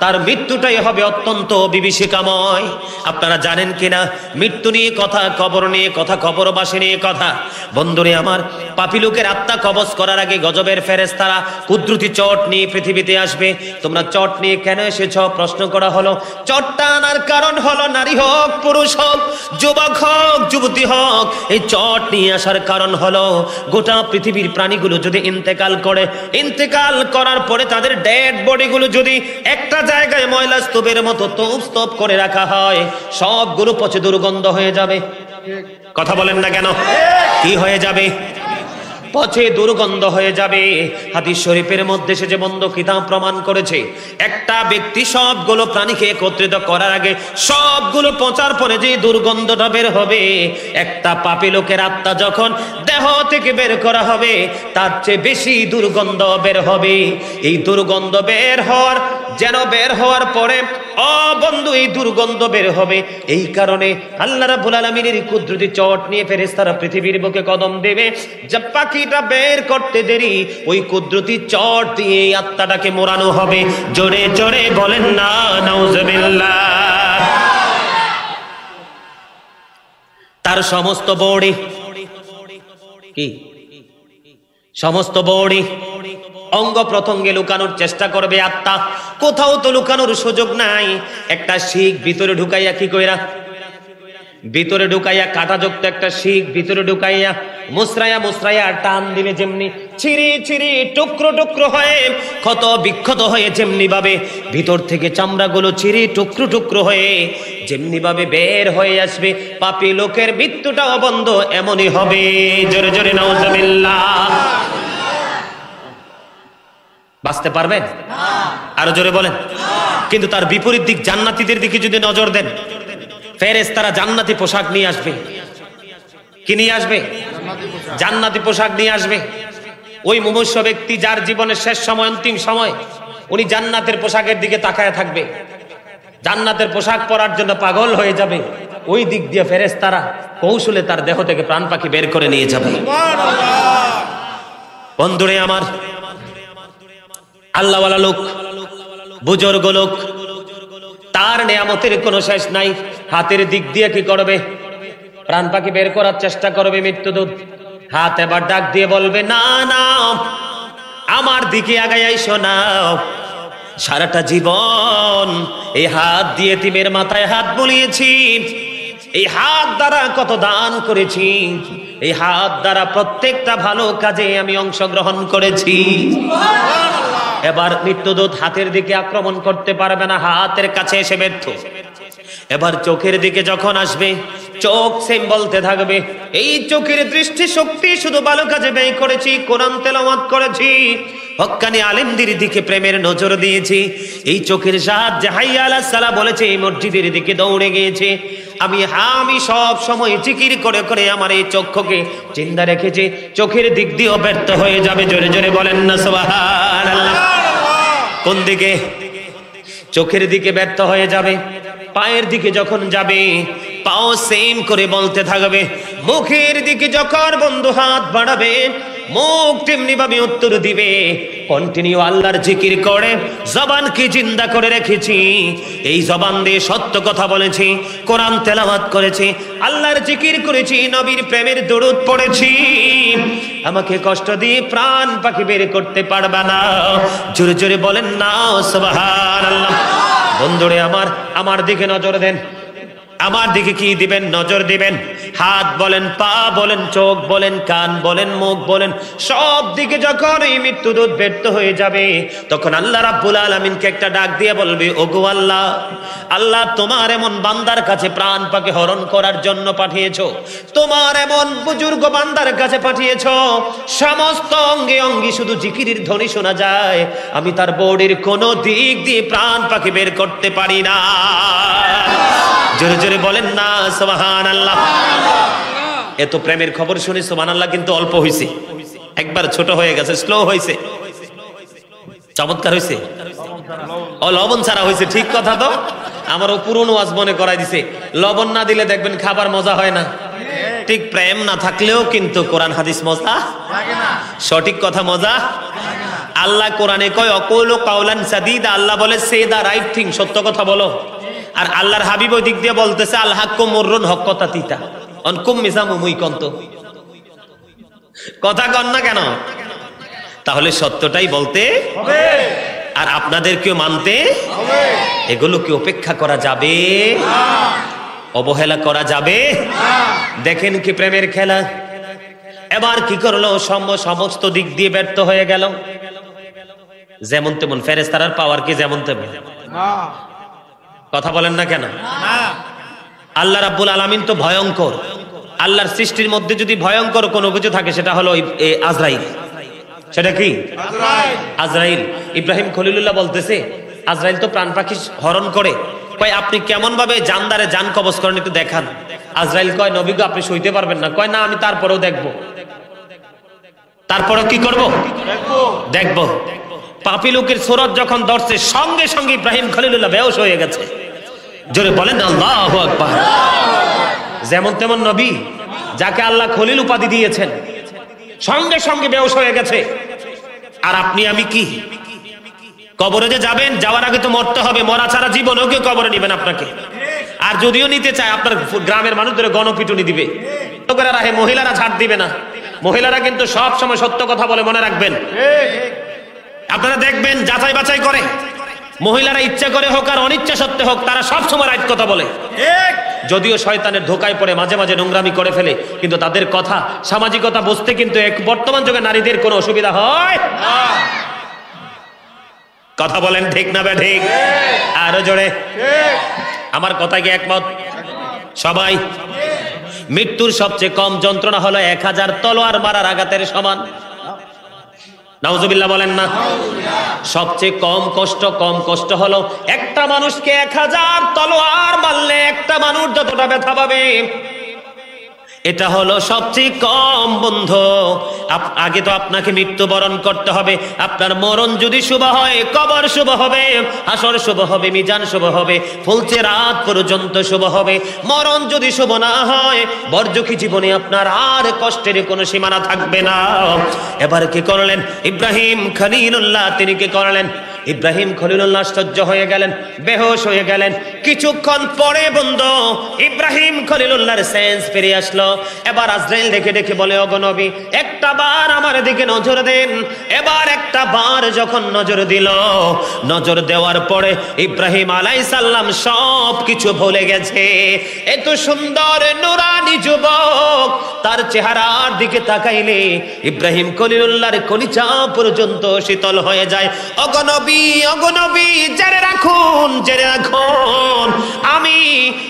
তার মৃত্যুটাই হবে অত্যন্ত বিভীষিকাময়। আপনারা জানেন কিনা মৃত্যু নিয়ে কথা, কবর নিয়ে কথা, কবরবাসী নিয়ে কথা। বন্ধুরে আমার, পাপী লোকের আত্মা কবজ করার আগে গজবের ফেরেশতারা কুদরতি চট নিয়ে পৃথিবীতে আসবে। তোমরা চট নিয়ে কেন এসেছ প্রশ্ন করা হলো। চটটা আনার কারণ হলো নারী হোক, পুরুষ হোক, যুবক হোক, যুবতী হোক, এই চট নিয়ে আসার কারণ হলো গোটা পৃথিবীর প্রাণীগুলো যদি ইন্তেকাল করে, ইন্তেকাল করার পরে তাদের ডেড বডিগুলো যদি একটা জায়গায় ময়লা স্তূপের মতো স্তূপ করে রাখা হয়, সবগুলো পচে দুর্গন্ধ হয়ে যাবে। কথা বলেন না কেন? কি হয়ে যাবে? পচে দুর্গন্ধ হয়ে যাবে। হাদিস শরীফের মধ্যে সে যে বন্ধ কিতাব প্রমাণ করেছে, একটা ব্যক্তি সবগুলো প্রাণীকে একত্রিত করার আগে সবগুলো পচার পরে যে দুর্গন্ধটা বের হবে, একটা পাপী লোকের আত্মা যখন দেহ থেকে বের করা হবে তার চেয়ে বেশি দুর্গন্ধ বের হবে। এই দুর্গন্ধ বের হওয়ার পরে ও বন্ধু, এই দুর্গন্ধ বের হবে। এই কারণে আল্লাহ রাব্বুল আলামিনের কুদরতি চট নিয়ে ফেরেশতারা পৃথিবীর বুকে কদম দেবে। যে পাখিটা বের করতে দেরি, ওই কুদরতি চট দিয়ে এই আত্মাটাকে মোড়ানো হবে। জোরে জোরে বলেন না নাউজুবিল্লাহ। তার সমস্ত বডি কি, সমস্ত বডি অঙ্গ প্রত্যঙ্গে লুকানোর চেষ্টা করবে আত্মা। কোথাও তো লুকানোর সুযোগ নাই। একটা শিখ ভিতরে ঢুকাইয়া কি কইরা, ভিতরে ঢুকাইয়া কাঁটাযুক্ত একটা শিখ ভিতরে ঢুকাইয়া মুসরাইয়া টান দিলে যেমনি ছিঁড়ি ছিঁড়ি টুকরো টুকরো হয়ে ক্ষত বিক্ষত হয়ে যেমনি ভাবে ভিতর থেকে চামড়াগুলো ছিঁড়ি টুকরো টুকরো হয়ে যেমনি ভাবে বের হয়ে আসবে, পাপী লোকের মৃত্যুটাও বন্ধ এমনই হবে। জোরে জোরে নাউজুবিল্লাহ। বাঁচতে পারবেন? আরো জোরে বলেন। কিন্তু তার বিপরীত দিক জান্নাতীদের দিকে যদি নজর দেন, ফেরেশতারা জান্নাতি পোশাক নিয়ে আসবে। কি নিয়ে আসবে? জান্নাতি পোশাক নিয়ে আসবে। ওই মুমূর্ষু ব্যক্তি যার জীবনের শেষ সময়, অন্তিম সময়, উনি জান্নাতের পোশাকের দিকে তাকায় থাকবে, জান্নাতের পোশাক পরার জন্য পাগল হয়ে যাবে। ওই দিক দিয়ে ফেরেশতারা কৌশলে তার দেহ থেকে প্রাণ পাখি বের করে নিয়ে যাবে। বন্ধুরে আমার, আল্লাহওয়ালা লোক, বুজুর্গ লোক, তার নেয়ামতের কোনো শেষ নাই। হাতের দিক দিয়ে কি করবে? প্রাণ পাখি বের করার চেষ্টা করবে মৃত্যুদূত। হাত এবার ডাক দিয়ে বলবে, না না, আমার দিকে আগায় আইসো না। সারাটা জীবন এই হাত দিয়ে তিমের মাথায় হাত বুলিয়েছি, এই হাত দ্বারা কত দান করেছি, এই হাত দ্বারা প্রত্যেকটা ভালো কাজে আমি অংশগ্রহণ করেছি। এবার মৃত্যুদূত হাতের দিকে আক্রমণ করতে পারবে না, হাতের কাছে এসে ব্যর্থ। এবার চোখের দিকে যখন আসবে, চোখ সেম বলতে থাকবে, এই চোখের দৃষ্টি শক্তি শুধু ভালো কাজে ব্যয় করেছি, কোরআন তেলাওয়াত করেছি, হক্কানি আলেমদের দিকে প্রেমের নজর দিয়েছি। এই চোখের সাহায্যে হাইয়া আলাস সালাহ বলেছে, এই মসজিদের দিকে দৌড়ে গিয়েছে। আমি সব সময় জিকির করে করে আমার এই চক্ষুকে চিন্তা রেখেছি, চোখের দিক দিয়েও ব্যর্থ হয়ে যাবে। জোরে জোরে বলেন না সুবহানাল্লাহ। কোন দিকে? চোখের দিকে ব্যর্থ হয়ে যাবে। পায়ের দিকে যখন যাবে, পাও সেম করে বলতে থাকবে। মুখের দিকে যখন বন্ধু হাত বাড়াবে, মুখ তেমনি ভাবে উত্তর দিবে। কন্টিনিউ আল্লাহর জিকির করে জবানকে জিন্দা করে রেখেছি। এই জবান দিয়ে সত্য কথা বলেছি, কোরআন তেলাওয়াত করেছি, আল্লাহর জিকির করেছি, নবীর প্রেমের দরুদ পড়েছি। আমাকে কষ্ট দিয়ে প্রাণ পাখি বের করতে পারবে না। জোরে জোরে বলেন না সুবহানাল্লাহ। বন্ধুরে আমার দিকে নজর দেন। আমার দিকে কি দিবেন? নজর দিবেন। হাত বলেন, পা বলেন, চোখ বলেন, কান বলেন, মুখ বলেন, সব দিকে যখন এই মৃত্যুদূত ব্যর্থ হয়ে যাবে, তখন আল্লাহ রাব্বুল আলামিনকে একটা ডাক দিয়ে বলবে, ওগো আল্লাহ, আল্লাহ তোমার এমন বান্দার কাছে প্রাণ পাখি হরণ করার জন্য পাঠিয়েছো, তোমার এমন বুজুর্গ বান্দার কাছে পাঠিয়েছো, সমস্ত অঙ্গে অঙ্গে শুধু জিকিরের ধ্বনি শোনা যায়, আমি তার বডির কোনো দিক দিয়ে প্রাণ পাখি বের করতে পারি না। জোরে জোরে বলেন না সুবহানাল্লাহ। এত প্রেমের খবর শুনে সুবহানাল্লাহ কিন্তু অল্প হয়েছে, একবার ছোট হয়ে গেছে, স্লো হয়েছে, চমৎকার হয়েছে, ও লবণ ছাড়া হয়েছে। ঠিক কথা তো, আমারও পুরনো ওয়াজ মনে করাই দিছে, লবণ না দিলে দেখবেন খাবার মজা হয় না। ঠিক প্রেম না থাকলেও কিন্তু কোরআন হাদিস মজা লাগে না, সঠিক কথা মজা। আল্লাহ কোরআনে কয় অকুলু কাওলান সাদীদা, আল্লাহ বলে সে দা রাইট থিং, সত্য কথা বলো। আর আল্লাহর হাবিব ওই দিক দিয়ে বলতেছে আল হাক্কু মুররুন, হক কথা তিতা, অনকুম মিজামু মুইকন্ত। কথা কন না কেন? তাহলে সত্যটাই বলতে হবে, আর আপনাদেরকেও মানতে হবে। এগুলো কি উপেক্ষা করা যাবে? অবহেলা করা যাবে? দেখেন কি প্রেমের খেলা। এবার কি করলো? সমস্ত দিক দিয়ে ব্যর্থ হয়ে গেল। যেমন তেমন ফেরেশতার পাওয়ার কি যেমন তেমন? কথা বলেন না কেন? আল্লাহ রাব্বুল আলামিন তো ভয়ঙ্কর। আল্লাহর সৃষ্টির মধ্যে যদি ভয়ঙ্কর কোনো কিছু থাকে সেটা হলো আজরাইল। সেটা কি? আজরাইল। ইব্রাহিম খলিলুল্লাহ বলতেছে আজরাইল তো প্রাণ পাখি হরণ করে, কয় আপনি কেমন ভাবে জানদারে জান কবজ করেন একটু দেখান। আজরাইল কয় নবী গো আপনি সইতে পারবেন না। কয় না আমি তারপরেও দেখবো। তারপরেও কি করব? দেখবো। পাপী লোকের সুরত যখন ধরছে সঙ্গে সঙ্গে ইব্রাহিম খলিলুল্লাহ বেহুশ হয়ে গেছে। জোরে বলেন আল্লাহু আকবার। যেমন তেমন নবী যাকে আল্লাহ খলিল উপাধি দিয়েছেন সঙ্গে সঙ্গে বেহুশ হয়ে গেছে। আর আপনি আমি কি? কবরে যে যাবেন, যাওয়ার আগে তো মরতে হবে। মরা ছাড়া জীবনেও কেউ কবরে নিবেন আপনাকে। আর যদিও নিতে চায় আপনার গ্রামের মানুষ ধরে গণপিটুনি দিবে। লোকেরা রাহে, মহিলারা ছাড় দিবে না। মহিলারা কিন্তু সব সময় সত্য কথা বলে, মনে রাখবেন। আপনারা দেখবেন যাচাই বাছাই করে মহিলারা, ইচ্ছা করে হোক আর অনিচ্ছা সত্ত্বে হোক, তারা সব সময় রাইট কথা বলে। যদিও শয়তানের ধোকায় পড়ে মাঝে মাঝে নোংরামি করে ফেলে, কিন্তু তাদের কথা সামাজিকতা বুঝতে কিন্তু বর্তমান যুগে নারীদের কোনো অসুবিধা হয়। কথা বলেন ঠিক না ঠিক? আরো জোরে। আমার কথা কি একমত সবাই? মৃত্যুর সবচেয়ে কম যন্ত্রণা হলো 1000 তলোয়ার মারার আঘাতের সমান। নাউজুবিল্লাহ বলেন না? সবচেয়ে কম কষ্ট হলো একটা মানুষকে 1000 তলোয়ার মারলে একটা মানুষ যতটা ব্যথা পাবে, এটা হলো সবচেয়ে কম বন্ধু। আগে তো আপনাকে মৃত্যুবরণ করতে হবে। আপনার মরণ যদি শুভ হয়, কবর শুভ হবে, হাসর শুভ হবে, মিজান শুভ হবে, ফুলছে রাত পর্যন্ত শুভ হবে। মরণ যদি শুভ না হয়, বর্জকি জীবনে আপনার আর কষ্টের কোনো সীমানা থাকবে না। এবার কি করলেন ইব্রাহিম খলিলুল্লাহ? তিনি কি করলেন? ইব্রাহিম খলিলুল্লাহ আশ্চর্য হয়ে গেলেন, বেহুশ হয়ে গেলেন। কিছুক্ষণ পরে বন্ধু ইব্রাহিম খলিলুল্লাহর সেন্স ফিরে আসলো। এবার আজরাইল দেখে দেখে বলে, ওগো নবী একটা বার আমার দিকে নজর দেন। এবার একটা বার যখন নজর দিল, নজর দেওয়ার পরে ইব্রাহিম আলাইহিস সালাম সব কিছু ভুলে গেছে। এত সুন্দর নুরানি যুবক, তার চেহারার দিকে তাকাইলে ইব্রাহিম খলিলুল্লাহর কলিজা পর্যন্ত শীতল হয়ে যায়। ওগো নবী, ওগো নবী, জেনে রাখুন, জেনে রাখুন, আমি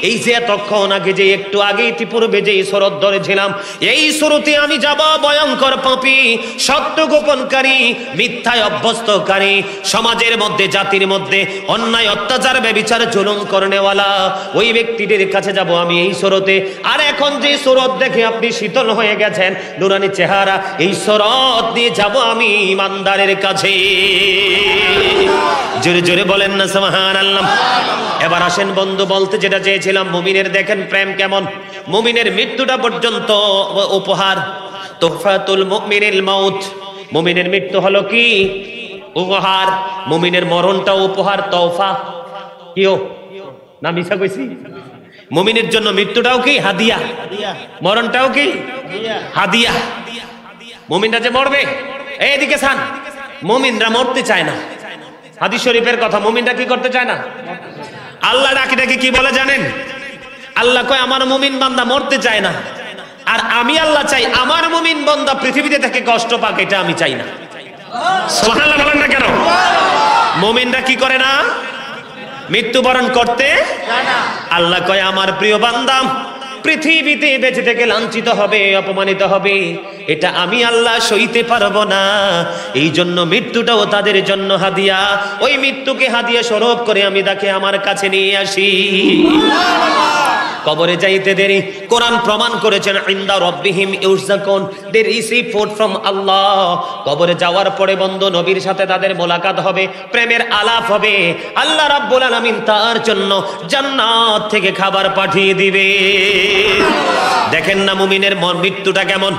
এই যে এতক্ষণ আগে যে একটু আগে ইতিপূর্বে যে সুরত ধরেছিলাম, এই সুরতে আমি যাব ভয়ঙ্কর পাপী, সত্য গোপনকারী, মিথ্যায় অভ্যস্তকারী, সমাজের মধ্যে জাতির মধ্যে অন্যায় অত্যাচার ব্যভিচার জুলুম করনেওয়ালা ওই ব্যক্তিদের কাছে যাব আমি এই সুরতে। আর এখন যে সুরত দেখে আপনি শীতল হয়ে গেছেন, নুরানি চেহারা, এই সুরত দিয়ে যাব আমি ইমানদারের কাছে। জোরে জোরে বলেন না সুবহানাল্লাহ। এবার আসেন বন্ধু, বলতে যেটা চেয়েছিলাম, মুমিনের দেখেন প্রেম কেমন। মুমিনের মৃত্যুটা পর্যন্ত উপহার। তোহফাতুল মুমিনিল মাউত, মুমিনের মৃত্যু হলো কি? উপহার। মুমিনের মরণটাও উপহার, তোহফা। কিও না মিছা কইছি? মুমিনের জন্য মৃত্যুটাও কি? হাদিয়া। মরণটাও কি? হাদিয়া। মুমিনরা যে মরবে, এইদিকে ছান, মুমিনরা মরতে চায় না। হাদিস শরীফের কথা, মুমিনরা কি করতে চায় না? আল্লাহ ডাকি ডাকি কি বলে জানেন? আল্লাহ কয় আমার মুমিন বান্দা মরতে চায় না, আর আমি আল্লাহ চাই আমার মুমিন বান্দা পৃথিবীতে থেকে কষ্ট পাক, এটা আমি চাই না। সুবহানাল্লাহ বলেন না কেন? মুমিনরা কি করে না? মৃত্যুবরণ করতে চায় না। আল্লাহ কয় আমার প্রিয় বান্দা পৃথিবীতে বেঁচে থেকে লাঞ্ছিত হবে, অপমানিত হবে, এটা আমি আল্লাহ সইতে পারবো না। এই জন্য মৃত্যুটাও তাদের জন্য হাদিয়া। ওই মৃত্যুকে হাদিয়া স্বরূপ করে আমি তাকে আমার কাছে নিয়ে আসি। কবরে যাইতে দেরি, কোরআন প্রমাণ করেছেন, ইনদা রাব্বিহিম ইউরযাকুন, দে রিসিভ ফুড ফ্রম আল্লাহ। কবরে যাওয়ার পরে বন্ধু নবীর সাথে তাদের মোলাকাত হবে, প্রেমের আলাপ হবে। আল্লাহ রাব্বুল আলামিন তার জন্য জান্নাত থেকে খাবার পাঠিয়ে দিবে। দেখেন না মুমিনের মৃত্যুটা কেমন।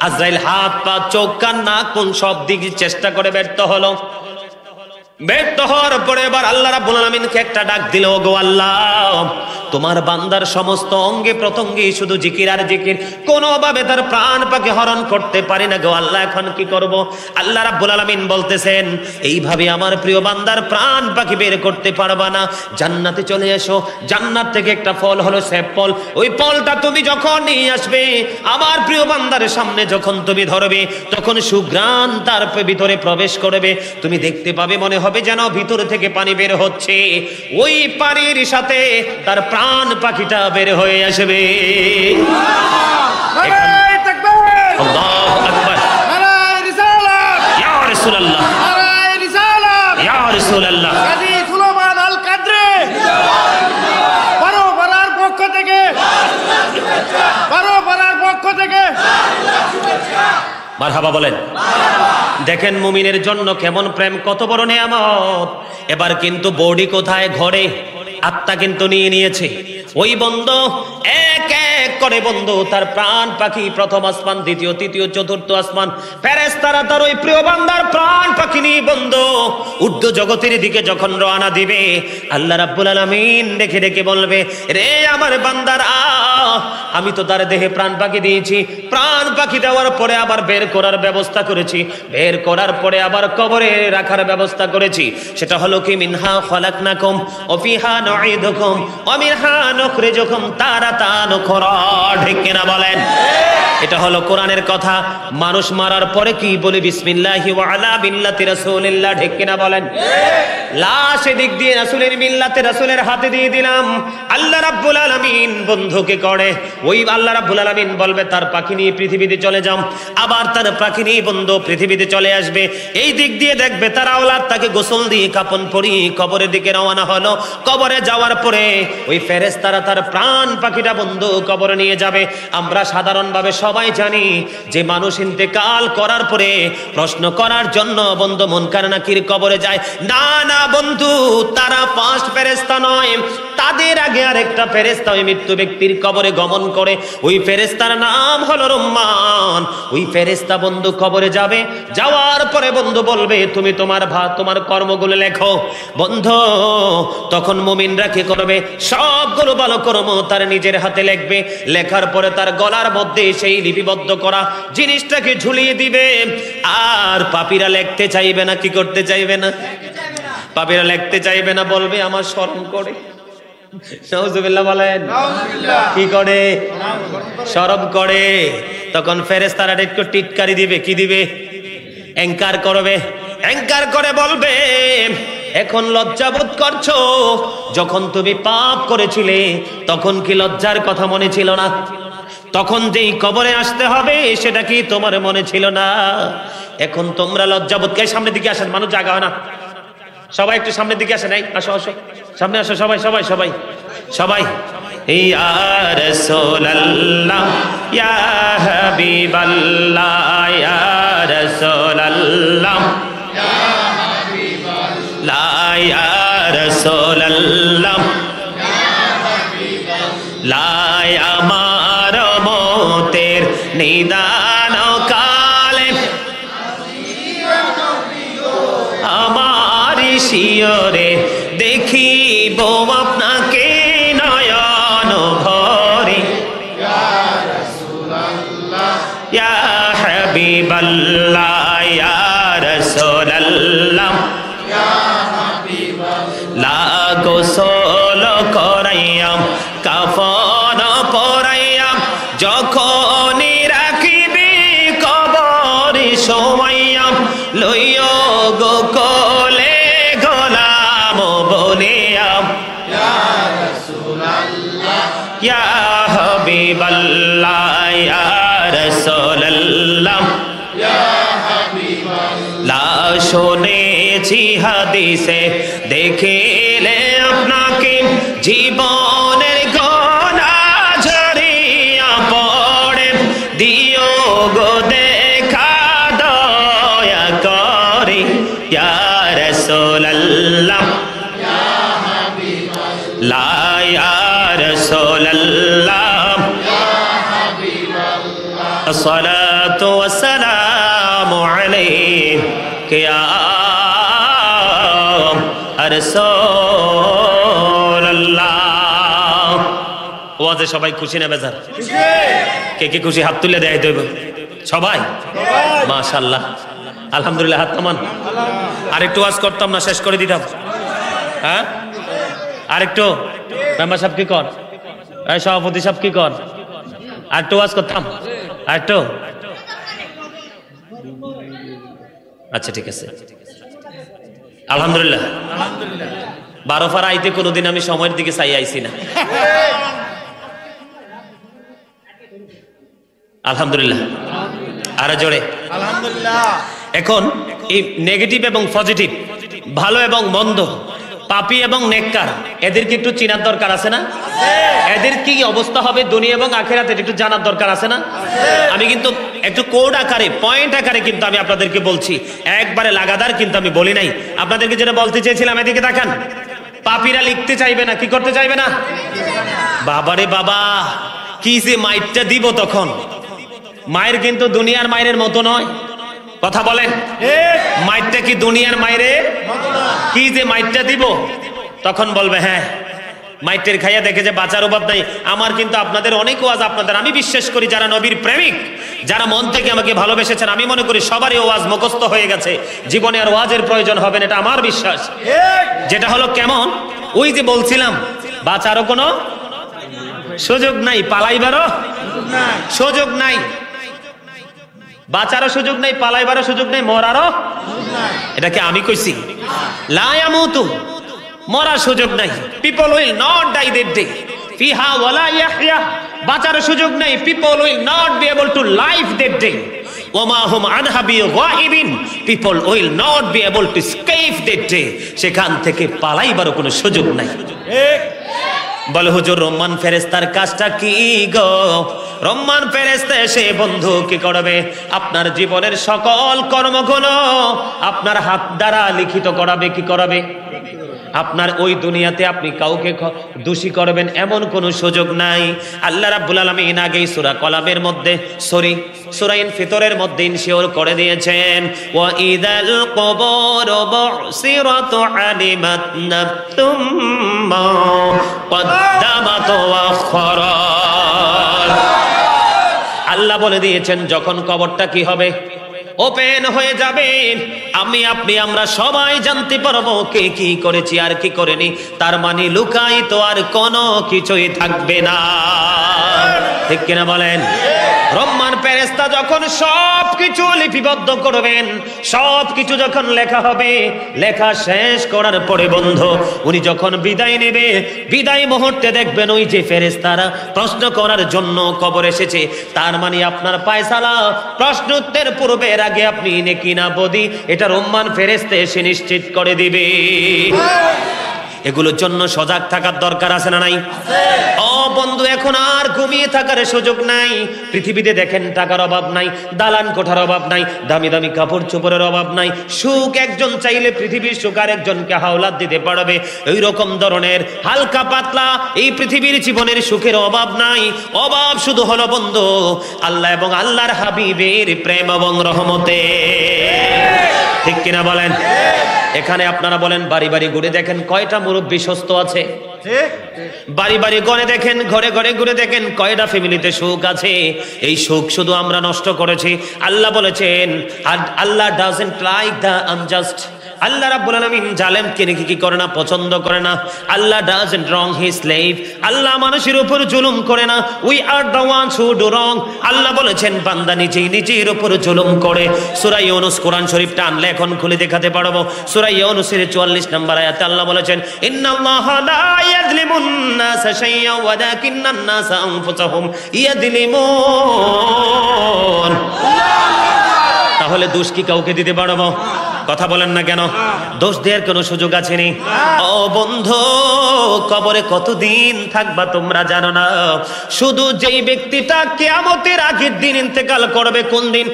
আজরাইল হাত পা চোখ কান নাক কোন সব দিকে চেষ্টা করে ব্যর্থ হলো। ব্যর্থ হওয়ার পরে এবার আল্লাহ রাব্বুল আলামিনকে একটা ডাক দিল, ওগো আল্লাহ, তোমার বান্দার সমস্ত অঙ্গে প্রত্যঙ্গে শুধু জিকির আর জিকির, কোনোভাবে তার প্রাণ পাখি হরণ করতে পারি না গো আল্লাহ, এখন কি করব? আল্লাহ রাব্বুল আলামিন বলতেছেন, এইভাবে আমার প্রিয় বান্দার প্রাণ পাখি বের করতে পারবা না, জান্নাতে চলে এসো। জান্নাত থেকে একটা ফল হলো সেব ফল, ওই ফলটা তুমি যখন নিয়ে আসবে আমার প্রিয় বান্দার সামনে যখন তুমি ধরবে, তখন সুঘ্রাণ তার ভিতরে প্রবেশ করবে। তুমি দেখতে পাবে মনে হবে যেন ভিতর থেকে পানি বের হচ্ছে, ওই পানির সাথে তার প্রাণ পাখিটা বের হয়ে আসবে। নারায়ে তাকবীর, আল্লাহু আকবার, নারায়ে রিসালাত, ইয়া রাসূলুল্লাহ, নারায়ে রিসালাত, ইয়া রাসূলুল্লাহ। কাজী সুলেমান আল কাদরি পাড়ার পক্ষ থেকে, পাড়ার পক্ষ থেকে মারহাবা বলেন। দেখেন মুমিনের জন্য কেমন প্রেম, কত বড় নিয়ামত। এবার কিন্তু বডি কোথায়? ঘরে। আত্মা কিন্তু নিয়ে নিয়েছে। ওই বন্ধু এক এক করে বন্ধু তার প্রাণ পাখি, প্রথম আসমান, দ্বিতীয়, তৃতীয়, চতুর্থ আসমান, ফেরেশতারা তার ওই প্রিয় বান্দার প্রাণ পাখি নিয়ে বন্ধু ঊর্ধ্ব জগতের দিকে যখন রওনা দিবে, আল্লাহ রাব্বুল আলামিন ডেকে ডেকে বলবে, রে আমার বান্দারা, আমি তো তার দেহে প্রাণ পাখি দিয়েছি। প্রাণ পাখি দেওয়ার পরে আবার বের করার ব্যবস্থা করেছি, বের করার পরে আবার কবরে রাখার ব্যবস্থা করেছি। সেটা হলো কি, মিনহা খালাকনাকুম ওয়া ফিহা নুঈদুকুম ওয়া মিনহা নুখরিজুকুম তারাতান উখরা। ঠিক কিনা বলেন? এটা হলো কোরআনের কথা। মানুষ মারার পরে কি বলে? বিসমিল্লাহি ওয়া আলা বিল্লাতি রাসূলিল্লাহ। ঠিক কিনা বলেন? লাশ এদিক দিয়ে রাসূলের মিল্লাতে, রাসূলের হাতে দিয়ে দিলাম। আল্লাহ রাব্বুল আলামিন বন্ধুকে করে, ওই আল্লাহ রাব্বুল আলামিন বলবে তার পাখি নিয়ে পৃথিবীতে চলে যাও। আবার তার পাখি নিয়ে বন্ধু পৃথিবীতে চলে আসবে। এই দিক দিয়ে দেখবে তার আওলাদ তাকে গোসল দিয়ে কাপন পরিয়ে কবরের দিকে রওনা হলো। কবরে যাওয়ার পরে ওই ফেরেশতারা তার প্রাণ পাখিটা বন্ধু কবরে নিয়ে যাবে। আমরা সাধারণভাবে সবাই জানি যে মানুষ ইন্তেকাল করার পরে প্রশ্ন করার জন্য বন্ধু মুনকার নাকির কবরে যায়। না না বন্ধু, তারা ফার্স্ট ফেরেশতা নয়, তাদের আগে আরেকটা ফেরেশতা ওই মৃত্যু ব্যক্তির কবরে গমন করে। ওই ফেরেশতার নাম হলো রহমান। ওই ফেরেশতা বন্ধু কবরে যাবে, যাওয়ার পরে বন্ধু বলবে, তুমি তোমার কর্মগুলো লেখো। বন্ধু তখন মুমিনরা কি করবে? সবগুলো ভালো কর্ম তার নিজের হাতে লিখবে। লেখার পরে তার গলার মধ্যে সেই লিপিবদ্ধ করা জিনিসটাকে ঝুলিয়ে দিবে। আর পাপীরা লিখতে চাইবে না। কি করতে চাইবে না? পাপীরা লিখতে চাইবে না, বলবে আমার শরম করে। নাউজুবিল্লাহ বলেন। কি করে? শরম করে। তখন ফেরেশতারা একটু টিটকারি দিবে। কি দিবে? অ্যাঙ্কার করবে। অ্যাঙ্কার করে বলবে, এখন লজ্জাবোধ করছো? যখন তুমি পাপ করেছিলে তখন কি লজ্জার কথা মনে ছিল না? তখন যেই কবরে আসতে হবে সেটা কি তোমার মনে ছিল না? এখন তোমরা লজ্জাবোধ। সামনের দিকে আসেন, মানুষ জায়গা হয় না। সবাই একটু সামনের দিকে আসেন। এই আসো আসো, সামনে আসো সবাই সবাই সবাই সবাই। ইয়া রাসূলুল্লাহ ইয়া হাবিবাল্লাহ ইয়া রাসূলুল্লাহ ইয়া হাবিবাল্লাহ ইয়া রাসূলুল্লাহ ইয়া হাবিবাল্লাহ আমার মতের নিদান কালে আমার শিয়রে দেখিব আপনাকে নয়ন ভরে। ইয়া রাসূলুল্লাহ ইয়া হাবিবাল্লাহ ইয়া রাসূলুল্লাহ ইয়া হাবিবাল্লাহ গোসল করাইয়াম কাফন পরাইয়াম যখন রাখিবি কবরে শোয়াইয়াম লইও গো কোলে গোলাম বলিয়াম। ইয়া রাসূলুল্লাহ ইয়া হাবিবাল্লাহ ইয়া রাসূলুল্লাহ ইয়া হাবিবাল্লাহ শুনেছি হাদিসে দেখিলে আপনাকে জীবনের গোনা ঝরিয়া পড়ে দিও গো দেখা দয়া করে। ইয়া রাসূলুল্লাহ ইয়া হাবিবাল্লাহ ইয়া রাসূলুল্লাহ ইয়া হাবিবাল্লাহ আসসালাতু ওয়াসসালামু আলাইকা ইয়া রাসূলুল্লাহ। ওয়াজে সবাই খুশি না বেজার? কে কে খুশি? হাত তুলে দেয় দেব সবাই। মাশাআল্লাহ, আলহামদুলিল্লাহ। হাত থামান। আরেকটু ওয়াজ করতাম না, শেষ করে দিতাম। হ্যাঁ আরেকটু। মেম্বার সাহেব কি কর? সভাপতি সাহেব কি কর? আরেকটু ওয়াজ করতাম। আরেকটু। আচ্ছা ঠিক আছে, আলহামদুলিল্লাহ। 12 পারা আইতে কোনোদিন আমি সময়ের দিকে চাই আইছি না। আলহামদুলিল্লাহ, আরো জোরে আলহামদুলিল্লাহ। এখন এই নেগেটিভ এবং পজিটিভ, ভালো এবং মন্দ, পাপী এবং নেককার, এদেরকে একটু চিনার দরকার আছে না? এদের কি অবস্থা হবে দুনিয়া এবং আখিরাতে একটু জানার দরকার আছে না? আমি কিন্তু একটু কোড আকারে, পয়েন্ট আকারে কিন্তু আমি আপনাদেরকে বলছি, একবারে লাগাতার কিন্তু আমি বলি নাই। আপনাদেরকে যেটা বলতে চেয়েছিলাম, এদিকে তাকান। পাপীরা লিখতে চাইবে না, কি করতে চাইবে না? বাবারে বাবা, কি যে মাইরটা দিব তখন। মায়ের কিন্তু দুনিয়ার মায়ের মতো নয়, কথা বলেন। মাইরটা কি দুনিয়ার মায়ের? কি যে মাইরটা দিব তখন বলবে হ্যাঁ, মাইটের খাইয়া দেখে যে বাঁচার অভাব নাই। আমার কিন্তু আপনাদের অনেক ওয়াজ, আপনাদের আমি বিশ্বাস করি যারা নবীর প্রেমিক, যারা মন থেকে আমাকে ভালোবেসেছেন, আমি মনে করি সবারই ওয়াজ মুখস্থ হয়ে গেছে, জীবনে আর ওয়াজের প্রয়োজন হবে না, এটা আমার বিশ্বাস। যেটা হলো কেমন, ওই যে বলছিলাম বাঁচারও কোনো সুযোগ নাই, পালাইবারও সুযোগ নাই, বাঁচারও সুযোগ নাই, পালাইবারও সুযোগ নাই, মরারও। এটাকে আমি কইছি? লা ইয়ামুতু, মরার সুযোগ নাই। People will not die that day ফিহা ওয়ালা ইয়াহইয়া, বাঁচার সুযোগ নাই। People will not be able to live that day ওমা হুম আনহা বিগাইবিন, people will not be able to escape that day, সেখান থেকে পালাইবারও কোনো সুযোগ নাই। বলে হুজুর, রহমান ফেরেশতার কাজটা কি গো? রহমান ফেরেশতা এসে বন্ধু কি করবে? আপনার জীবনের সকল কর্মগুলো আপনার হাত দ্বারা লিখিত করাবে। কি করাবে? আপনার ওই দুনিয়াতে আপনি কাউকে দোষী করবেন এমন কোনো সুযোগ নাই। আল্লাহ রাব্বুল আলামিন আগেই সূরা কলামের মধ্যে, সূরা ইনফিতরের মধ্যে ইনশিওর করে দিয়েছেন, ওয়া ইদাল কুবুরু বুসিরাত আলিমাত নাফসুম মা কদ্দামাত ওয়া আখারাত। আল্লাহ বলে দিয়েছেন যখন কবরটা কি হবে, ওপেন হয়ে যাবে, আমি আপনি আমরা সবাই জানতে পারবো কে কি করেছি আর কি করেনি। তার মানে লুকায়িত আর কোনো কিছুই থাকবে না, ঠিক কিনা বলেন? রহমান ফেরেশতা যখন সবকিছু লিপিবদ্ধ করবেন, সবকিছু যখন লেখা হবে, লেখা শেষ করার পরে বন্ধু উনি যখন বিদায় নেবে, বিদায় মুহূর্তে দেখবেন ওই যে ফেরেশতারা প্রশ্ন করার জন্য কবর এসেছে। তার মানে আপনার ফায়সালা, প্রশ্ন উত্তর পূর্বের আগে আপনি নেকি না বদি, এটা রহমান ফেরেশতা এসে নিশ্চিত করে দিবে। এগুলোর জন্য সজাগ থাকার দরকার আছে না নাই? ও বন্ধু, এখন আর ঘুমিয়ে থাকার সুযোগ নাই। পৃথিবীতে দেখেন টাকার অভাব নাই, দালান কোঠার অভাব নাই, দামি দামি কাপড় চোপড়ের অভাব নাই। সুখ একজন চাইলে পৃথিবীর সুখ আর একজনকে হাওলাত দিতে পারবে, ওই রকম ধরনের হালকা পাতলা এই পৃথিবীর জীবনের সুখের অভাব নাই। অভাব শুধু হলো বন্ধু আল্লাহ এবং আল্লাহর হাবিবের প্রেম এবং রহমতে, ঠিক কিনা বলেন? এখানে আপনারা বলেন, বাড়ি বাড়ি ঘুরে দেখেন কয়টা মুরব্বী সুস্থ আছে? বাড়ি বাড়ি ঘরে দেখেন, ঘরে ঘরে ঘুরে দেখেন কয়টা ফ্যামিলিতে সুখ আছে? এই সুখ শুধু আমরা নষ্ট করেছি। আল্লাহ বলেছেন, আল্লাহ ডাজন্ট লাইক দ্য আনজাস্ট, আল্লাহ রাব্বুল আলামিন জালেমকে নাকি কি করে না, পছন্দ করে না। Allah doesn't wrong his slave, Allah মানুষের উপর জুলুম করে না। We are the ones who do wrong, Allah বলেছেন বান্দা নিজেই নিজের উপর জুলুম করে। সূরা ইউনূস, কোরআন শরীফটা আনলে এখন খুলে দেখাতে পারবো। সূরা ইউনূসের 44 নম্বর আয়াতে আল্লাহ বলেছেন, ইন্নাল্লাহা লা ইয়াযলিমুন নাসা শাইআন ওয়ালাকিন্নান নাসা আনফুসাহুম ইয়াযলিমুন। তাহলে দোষ কি কাউকে দিতে পারবো? কথা বলেন না কেন? দোষ দেওয়ার কোনো সুযোগ আছে নি? ও বন্ধু, কবরে কতদিন থাকবা তোমরা জানো না। শুধু যেই ব্যক্তিটা কিয়ামতের আগের দিন ইন্তেকাল করবে, কোন দিন?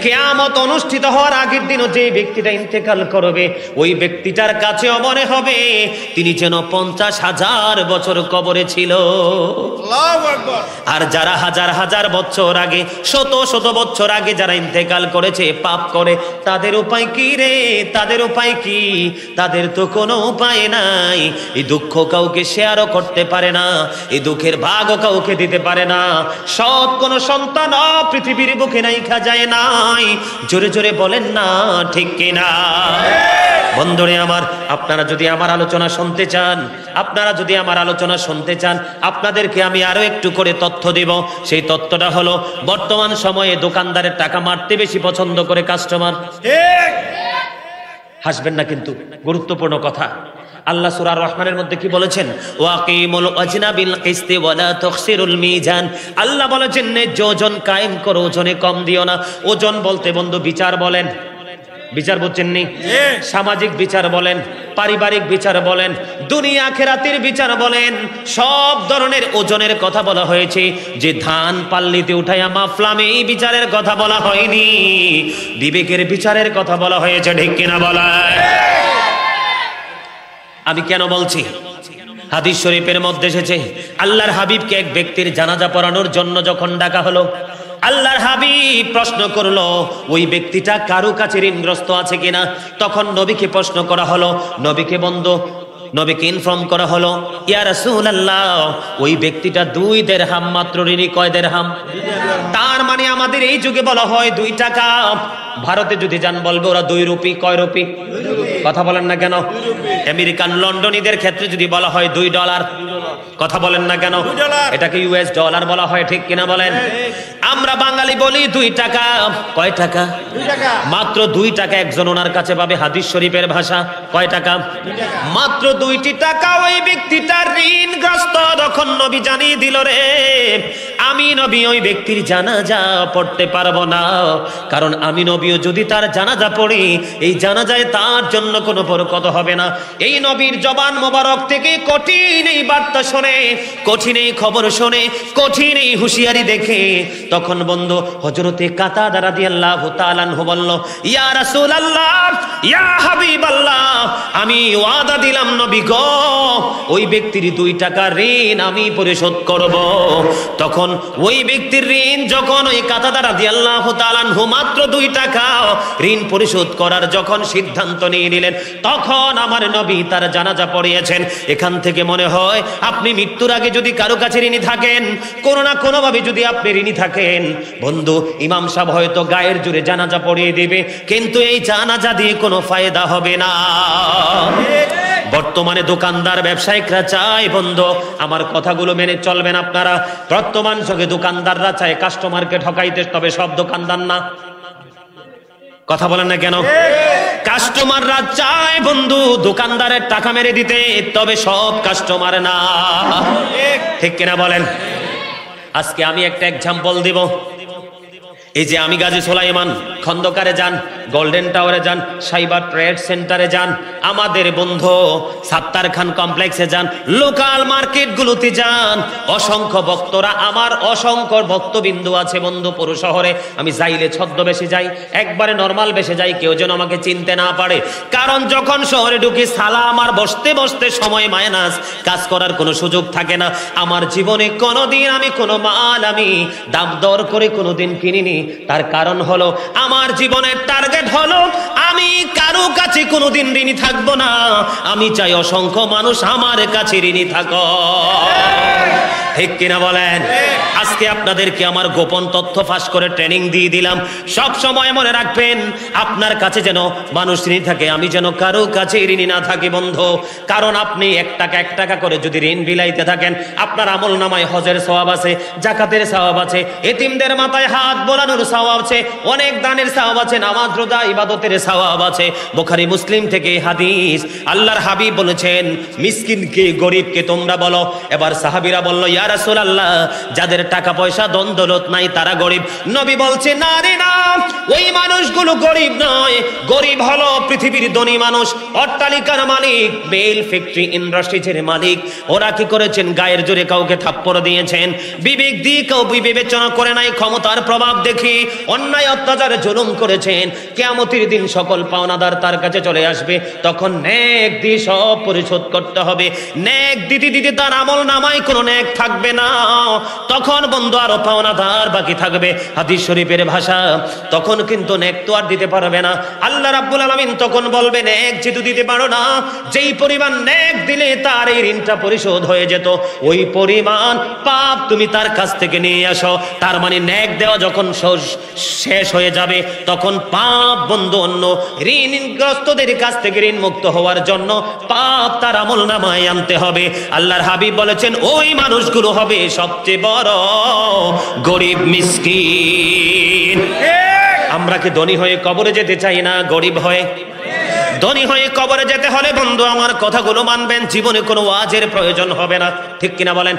কিয়ামত অনুষ্ঠিত হওয়ার আগের দিনও যে ব্যক্তিটা ইন্তেকাল করবে, ওই ব্যক্তিটার কাছেও মনে হবে তিনি যেন 50,000 বছর কবরে ছিল। আর যারা হাজার হাজার বছর আগে, শত শত বছর আগে যারা ইন্তেকাল করেছে পাপ করে, তাদের উপায় কি রে? তাদের উপায় কি? তাদের তো কোনো উপায় নাই। এই দুঃখ কাউকে শেয়ারও করতে পারে না, এই দুঃখের ভাগও কাউকে দিতে পারে না। সৎ কোনো সন্তান পৃথিবীর বুকে রাইখা যায় নাই। জোরে জোরে বলেন না, ঠিক কিনা? বন্ধুরে আমার, আপনারা যদি আমার আলোচনা শুনতে চান, আপনাদেরকে আমি আরো একটু করে তথ্য দেব। সেই তথ্যটা হলো, বর্তমান সময়ে দোকানদারের টাকা মারতে বেশি পছন্দ করে কাস্টমার। হাসবেন না কিন্তু, গুরুত্বপূর্ণ কথা। আল্লাহ সূরা রহমানের মধ্যে কি বলেছেন? ওয়াকিমুল ওয়াজনা বিল কিসতি ওয়ালা তুখসিরুল মিজান। আল্লাহ বলেছেন ন্যায্য ওজন কায়েম করো, ওজনে কম দিও না। ওজন বলতে বন্ধু বিচার বলেন, বিচার বুঝছেন নি? সামাজিক বিচার বলেন, পারিবারিক বিচার বলেন, দুনিয়া আখিরাতের বিচার বলেন, সব ধরনের ওজনের কথা বলা হয়েছে। যে ধান পাল্লিতে উঠাইয়া মাপলাম এই বিচারের কথা বলা হয়নি, বিবেকের বিচারের কথা বলা হয়েছে। ঠিক কিনা বলা? আমি কেন বলছি? হাদিস শরীফের মধ্যে এসেছে আল্লাহর হাবিবকে এক ব্যক্তির জানাজা পড়ানোর জন্য যখন ডাকা হলো, আল্লাহর হাবিব প্রশ্ন করলো ওই ব্যক্তিটা কারো কাছে ঋণগ্রস্ত আছে কিনা। তখন নবীকে প্রশ্ন করা হলো, নবীকে ইনফর্ম করা হলো, ইয়া রাসূলুল্লাহ ওই ব্যক্তিটা 2 দিরহাম মাত্র ঋণী। কয় দিরহাম? তার মানে আমাদের এই যুগে বলা হয় 2 টাকা। ভারতে যদি যান বলবে ওরা 2 রুপি। কয় রুপি? কথা বলেন না কেন? আমেরিকান লন্ডনীদের ক্ষেত্রে যদি বলা হয় 2 ডলার। কথা বলেন না কেন? এটাকে ইউএস ডলার বলা হয়। ঠিক কিনা বলেন? আমরা বাঙালি বলি 2 টাকা। কয় টাকা? 2 টাকা। মাত্র 2 টাকা একজন ওনার কাছে পাবে। হাদিস শরীফের ভাষা কয় টাকা? মাত্র 2টি টাকা। ওই ব্যক্তিটা ঋণগ্রস্ত। তখন নবী জানিয়ে দিল, রে আমি নবী ওই ব্যক্তির জানাজা পড়তে পারবো না, কারণ আমি নবীও যদি তার জানাজা পড়ি এই জানাজায় তার জন্য কোনো বরকত হবে না। এই নবীর জবান মোবারক থেকে কঠিন এই বার্তা শুনে, কঠিন এই খবর শুনে, কঠিন এই হুঁশিয়ারি দেখে তখন বন্ধু হযরতে কাতাদা রাদিয়াল্লাহু তাআলা আনহু বলল, ইয়া রাসূলুল্লাহ, ইয়া হাবিবাল্লাহ, আমি ওয়াদা দিলাম নবী গো, ওই ব্যক্তির 2 টাকা ঋণ আমি পরিশোধ করব। তখন ওই ব্যক্তির ঋণ যখন ওই কাতাদা রাদিয়াল্লাহু তাআলা আনহু মাত্র 2 টাকা ঋণ পরিশোধ করার যখন সিদ্ধান্ত নিয়ে নিলেন, তখন আমার নবী তার জানাজা পড়িয়েছেন। এখান থেকে মনে হয় আপনি মৃত্যুর আগে যদি কারো কাছে ঋণী থাকেন, কোনো না কোনো ভাবে যদি আপনি ঋণী থাকেন বন্ধু, ইমাম সাহেব হয়তো গায়ের জোরে জানাজা পড়িয়ে দিবে, কিন্তু এই জানাজা দিয়ে কোনো ফায়দা হবে না। বর্তমানে দোকানদার ব্যবসায়িকরা চায় বন্ধু, আমার কথাগুলো মেনে চলবেন আপনারা, বর্তমান যুগে দোকানদাররা চায় কাস্টমারকে ঠকাইতে, তবে সব দোকানদার না। কথা বলেন না কেন? কাস্টমাররা চায় বন্ধু দোকানদারের টাকা মেরে দিতে, তবে সব কাস্টমার না। ঠিক কিনা বলেন? আজকে আমি একটা এক্সাম্পল দিব। এই যে আমি গাজী সোলাইমান খন্দকারে যান, গোল্ডেন টাওয়ারে যান, সাইবার ট্রেড সেন্টারে যান, আমাদের বন্ধু সাত্তার খান কমপ্লেক্সে যান, লোকাল মার্কেটগুলোতে যান, অসংখ্য ভক্তরা, আমার অসংখ্য ভক্তবিন্দু আছে বন্ধু পুরো শহরে। আমি যাইলে ছদ্মবেশে যাই, একবারে নরমাল বেশে যাই, কেউ যেন আমাকে চিনতে না পারে। কারণ যখন শহরে ঢুকি সালাম আর বসতে বসতে সময় মাইনাস, কাজ করার কোনো সুযোগ থাকে না। আমার জীবনে কোনোদিন আমি কোনো মাল আমি দাম দর করে কোনোদিন কিনিনি। তার কারণ হলো আমার জীবনের টার্গেট হলো আমি কারো কাছে কোনোদিন ঋণী থাকবো না। আমি চাই অসংখ্য মানুষ আমার কাছে ঋণী থাকো। ঠিক কিনা বলেন? আজকে আপনাদেরকে আমার গোপন তথ্য ফাঁস করে ট্রেনিং দিয়ে দিলাম। সব সময় মনে রাখবেন আপনার কাছে যেন মানুষ ঋণী থাকে, আমি যেন কারো কাছে ঋণী না থাকি বন্ধু। কারণ আপনি 1 টাকা করে যদি ঋণ বিলাইতে থাকেন, আপনার আমল নামায় হজের সওয়াব আছে, জাকাতের সওয়াব আছে, এতিমদের মাথায় হাত বোলানোর সওয়াব আছে, অনেক দানের সওয়াব আছে, নামাজ রোজা ইবাদতের সওয়াব আছে। বুখারী মুসলিম থেকে হাদিস, আল্লাহর হাবিব বলেছেন মিসকিনকে গরিবকে তোমরা বলো। এবার সাহাবীরা বলল, ইয়া রাসূলুল্লাহ, যাদের টাকা পয়সা ধন দৌলত নাই তারা গরিব। নবী বলছে না রে না, ওই মানুষগুলো গরিব নয়, গরিব হলো পৃথিবীর ধনী মানুষ, অট্টালিকার মালিক, বেল ফ্যাক্টরি ইন্ডাস্ট্রিজের মালিক। ওরা কি করেছেন? গায়ের জোরে কাউকে থাপ্পড় দিয়েছেন, বিবেক দিয়ে কেউ বিবেচনা করে নাই, ক্ষমতার প্রভাব দেখে অন্যায় অত্যাচারে জুলুম করেছেন। কিয়ামতের দিন সকল পাওনাদার তার কাছে চলে আসবে, তখন নেক দিয়ে সব পরিশোধ করতে হবে। নেক দিতে দিতে তার আমল নামায় কোনো নেক থাকবে না, তখন বন্ধু আরো পাওনাদার বাকি থাকবে। হাদিস শরীফের ভাষা, তখন কিন্তু নেক তো আর দিতে পারবে না। আল্লাহ রাব্বুল আলামিন তখন বলবে, নেক যেহেতু দিতে পারো না, যেই পরিমাণ নেক দিলে তার এই ঋণটা পরিশোধ হয়ে যেত, ওই পরিমাণ পাপ তুমি তার কাছ থেকে নিয়ে আসো। তার মানে নেক দেওয়া যখন শেষ হয়ে যাবে, তখন পাপ বন্ধু অন্য ঋণগ্রস্তদের কাছ থেকে ঋণ মুক্ত হওয়ার জন্য পাপ তার আমল নামায় আনতে হবে। আল্লাহর হাবিব বলেছেন ওই মানুষগুলো হবে সবচেয়ে বড় গরিব মিসকিন। আমরা কি ধনী হয়ে কবরে যেতে চাই না গরিব হয়ে? ধনী হয়ে কবরে যেতে হলে বন্ধু আমার কথাগুলো মানবেন, জীবনে কোনো ওয়াজের প্রয়োজন হবে না, ঠিক কিনা বলেন?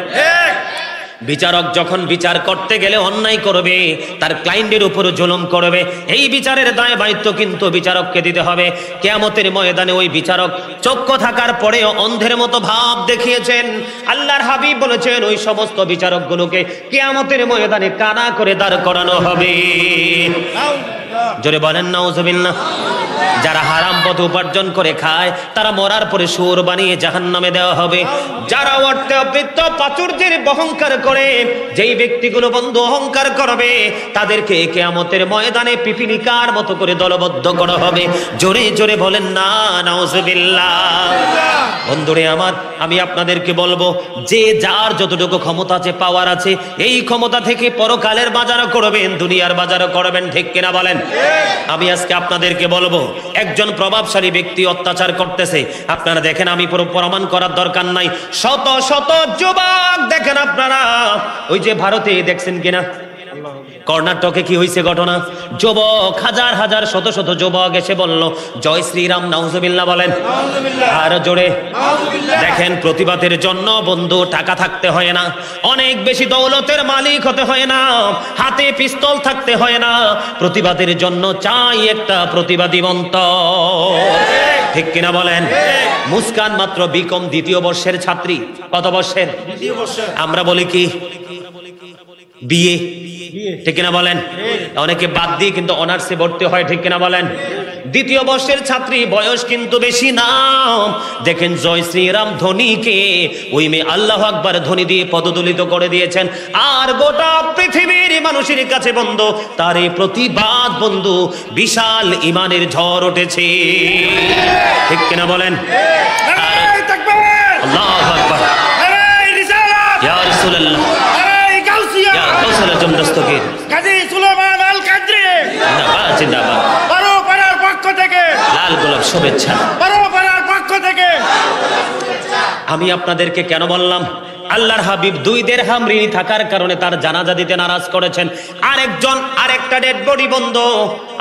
বিচারক যখন বিচার করতে গেলে অন্যায় করবে, তার ক্লায়েন্টের উপর জুলুম করবে, এই বিচারের দায় দায়িত্ব কিন্তু বিচারককে দিতে হবে। কিয়ামতের ময়দানে ওই বিচারক চক্ষু থাকার পরেও অন্ধের মতো ভাব দেখিয়েছেন। আল্লাহর হাবিব বলেছেন ওই সমস্ত বিচারকগুলোকে কিয়ামতের ময়দানে কানা করে দাঁড় করানো হবে। জোরে বলেন নাউজুবিল্লাহ। যারা হারাম পথে উপার্জন করে খায় তারা মরার পরে সুর বানিয়ে জাহান্নামে দেওয়া হবে। যারা অর্থে অবৃত্ত প্রাচুর্যের অহংকার করে, যেই ব্যক্তিগুলো বন্ধু অহংকার করবে তাদেরকে কিয়ামতের ময়দানে পিপিলিকার মতো করে দলবদ্ধ করা হবে। জোরে জোরে বলেন না নাউজুবিল্লাহ। বন্ধুরে আমার, আমি আপনাদেরকে বলবো, যে যার যতটুকু ক্ষমতা আছে, পাওয়ার আছে, এই ক্ষমতা থেকে পরকালের বাজারও করবেন, দুনিয়ার বাজারও করবেন, ঠিক কিনা বলেন? আমি আজকে আপনাদেরকে বলবো, একজন প্রভাবশালী ব্যক্তি অত্যাচার করতেছে, আপনারা দেখেন, আমি পুরো প্রমাণ করার দরকার নাই, শত শত যুবক দেখেন আপনারা, ওই যে ভারতে দেখছেন কিনা, কর্ণাটকে কি হয়েছে ঘটনা, যুবক হাজার হাজার শত শত যুবক এসে বলল জয় শ্রীরাম, নাউজুবিল্লাহ বলেন, আর জোরে। দেখেন, প্রতিবাদের জন্য বন্ধু টাকা থাকতে হয় না, অনেক বেশি দৌলতের মালিক হতে হয় না, হাতে পিস্তল থাকতে হয় না, প্রতিবাদের জন্য চাই একটা প্রতিবাদী অন্তর, ঠিক কিনা বলেন? মুস্কান মাত্র বিকম দ্বিতীয় বর্ষের ছাত্রী, কত বর্ষের? আমরা বলি কি বিয়ে, ঠিক কিনা বলেন? অনেকে বাদ দিয়ে কিন্তু অনার্সে ভর্তি হয়, ঠিক কিনা বলেন? দ্বিতীয় বর্ষের ছাত্রী, বয়স কিন্তু বেশি না। দেখেন জয় শ্রীরাম ধ্বনিকে ওই মেয়ে আল্লাহু আকবার ধ্বনি দিয়ে পদদলিত করে দিয়েছেন। আর গোটা পৃথিবীর মানুষের কাছে বন্ধু তার এই প্রতিবাদ বন্ধু বিশাল ইমানের ঝড় উঠেছে, ঠিক কিনা বলেন? আল্লাহু আকবার, ইয়া রাসূলুল্লাহ, লাল গোলাপ শুভেচ্ছা। আমি আপনাদেরকে কেন বললাম, আল্লাহর হাবিব 2 দিরহাম ঋণী থাকার কারণে তার জানাজা দিতে নারাজ করেছেন। আরেকটা ডেড বডি বন্ধ,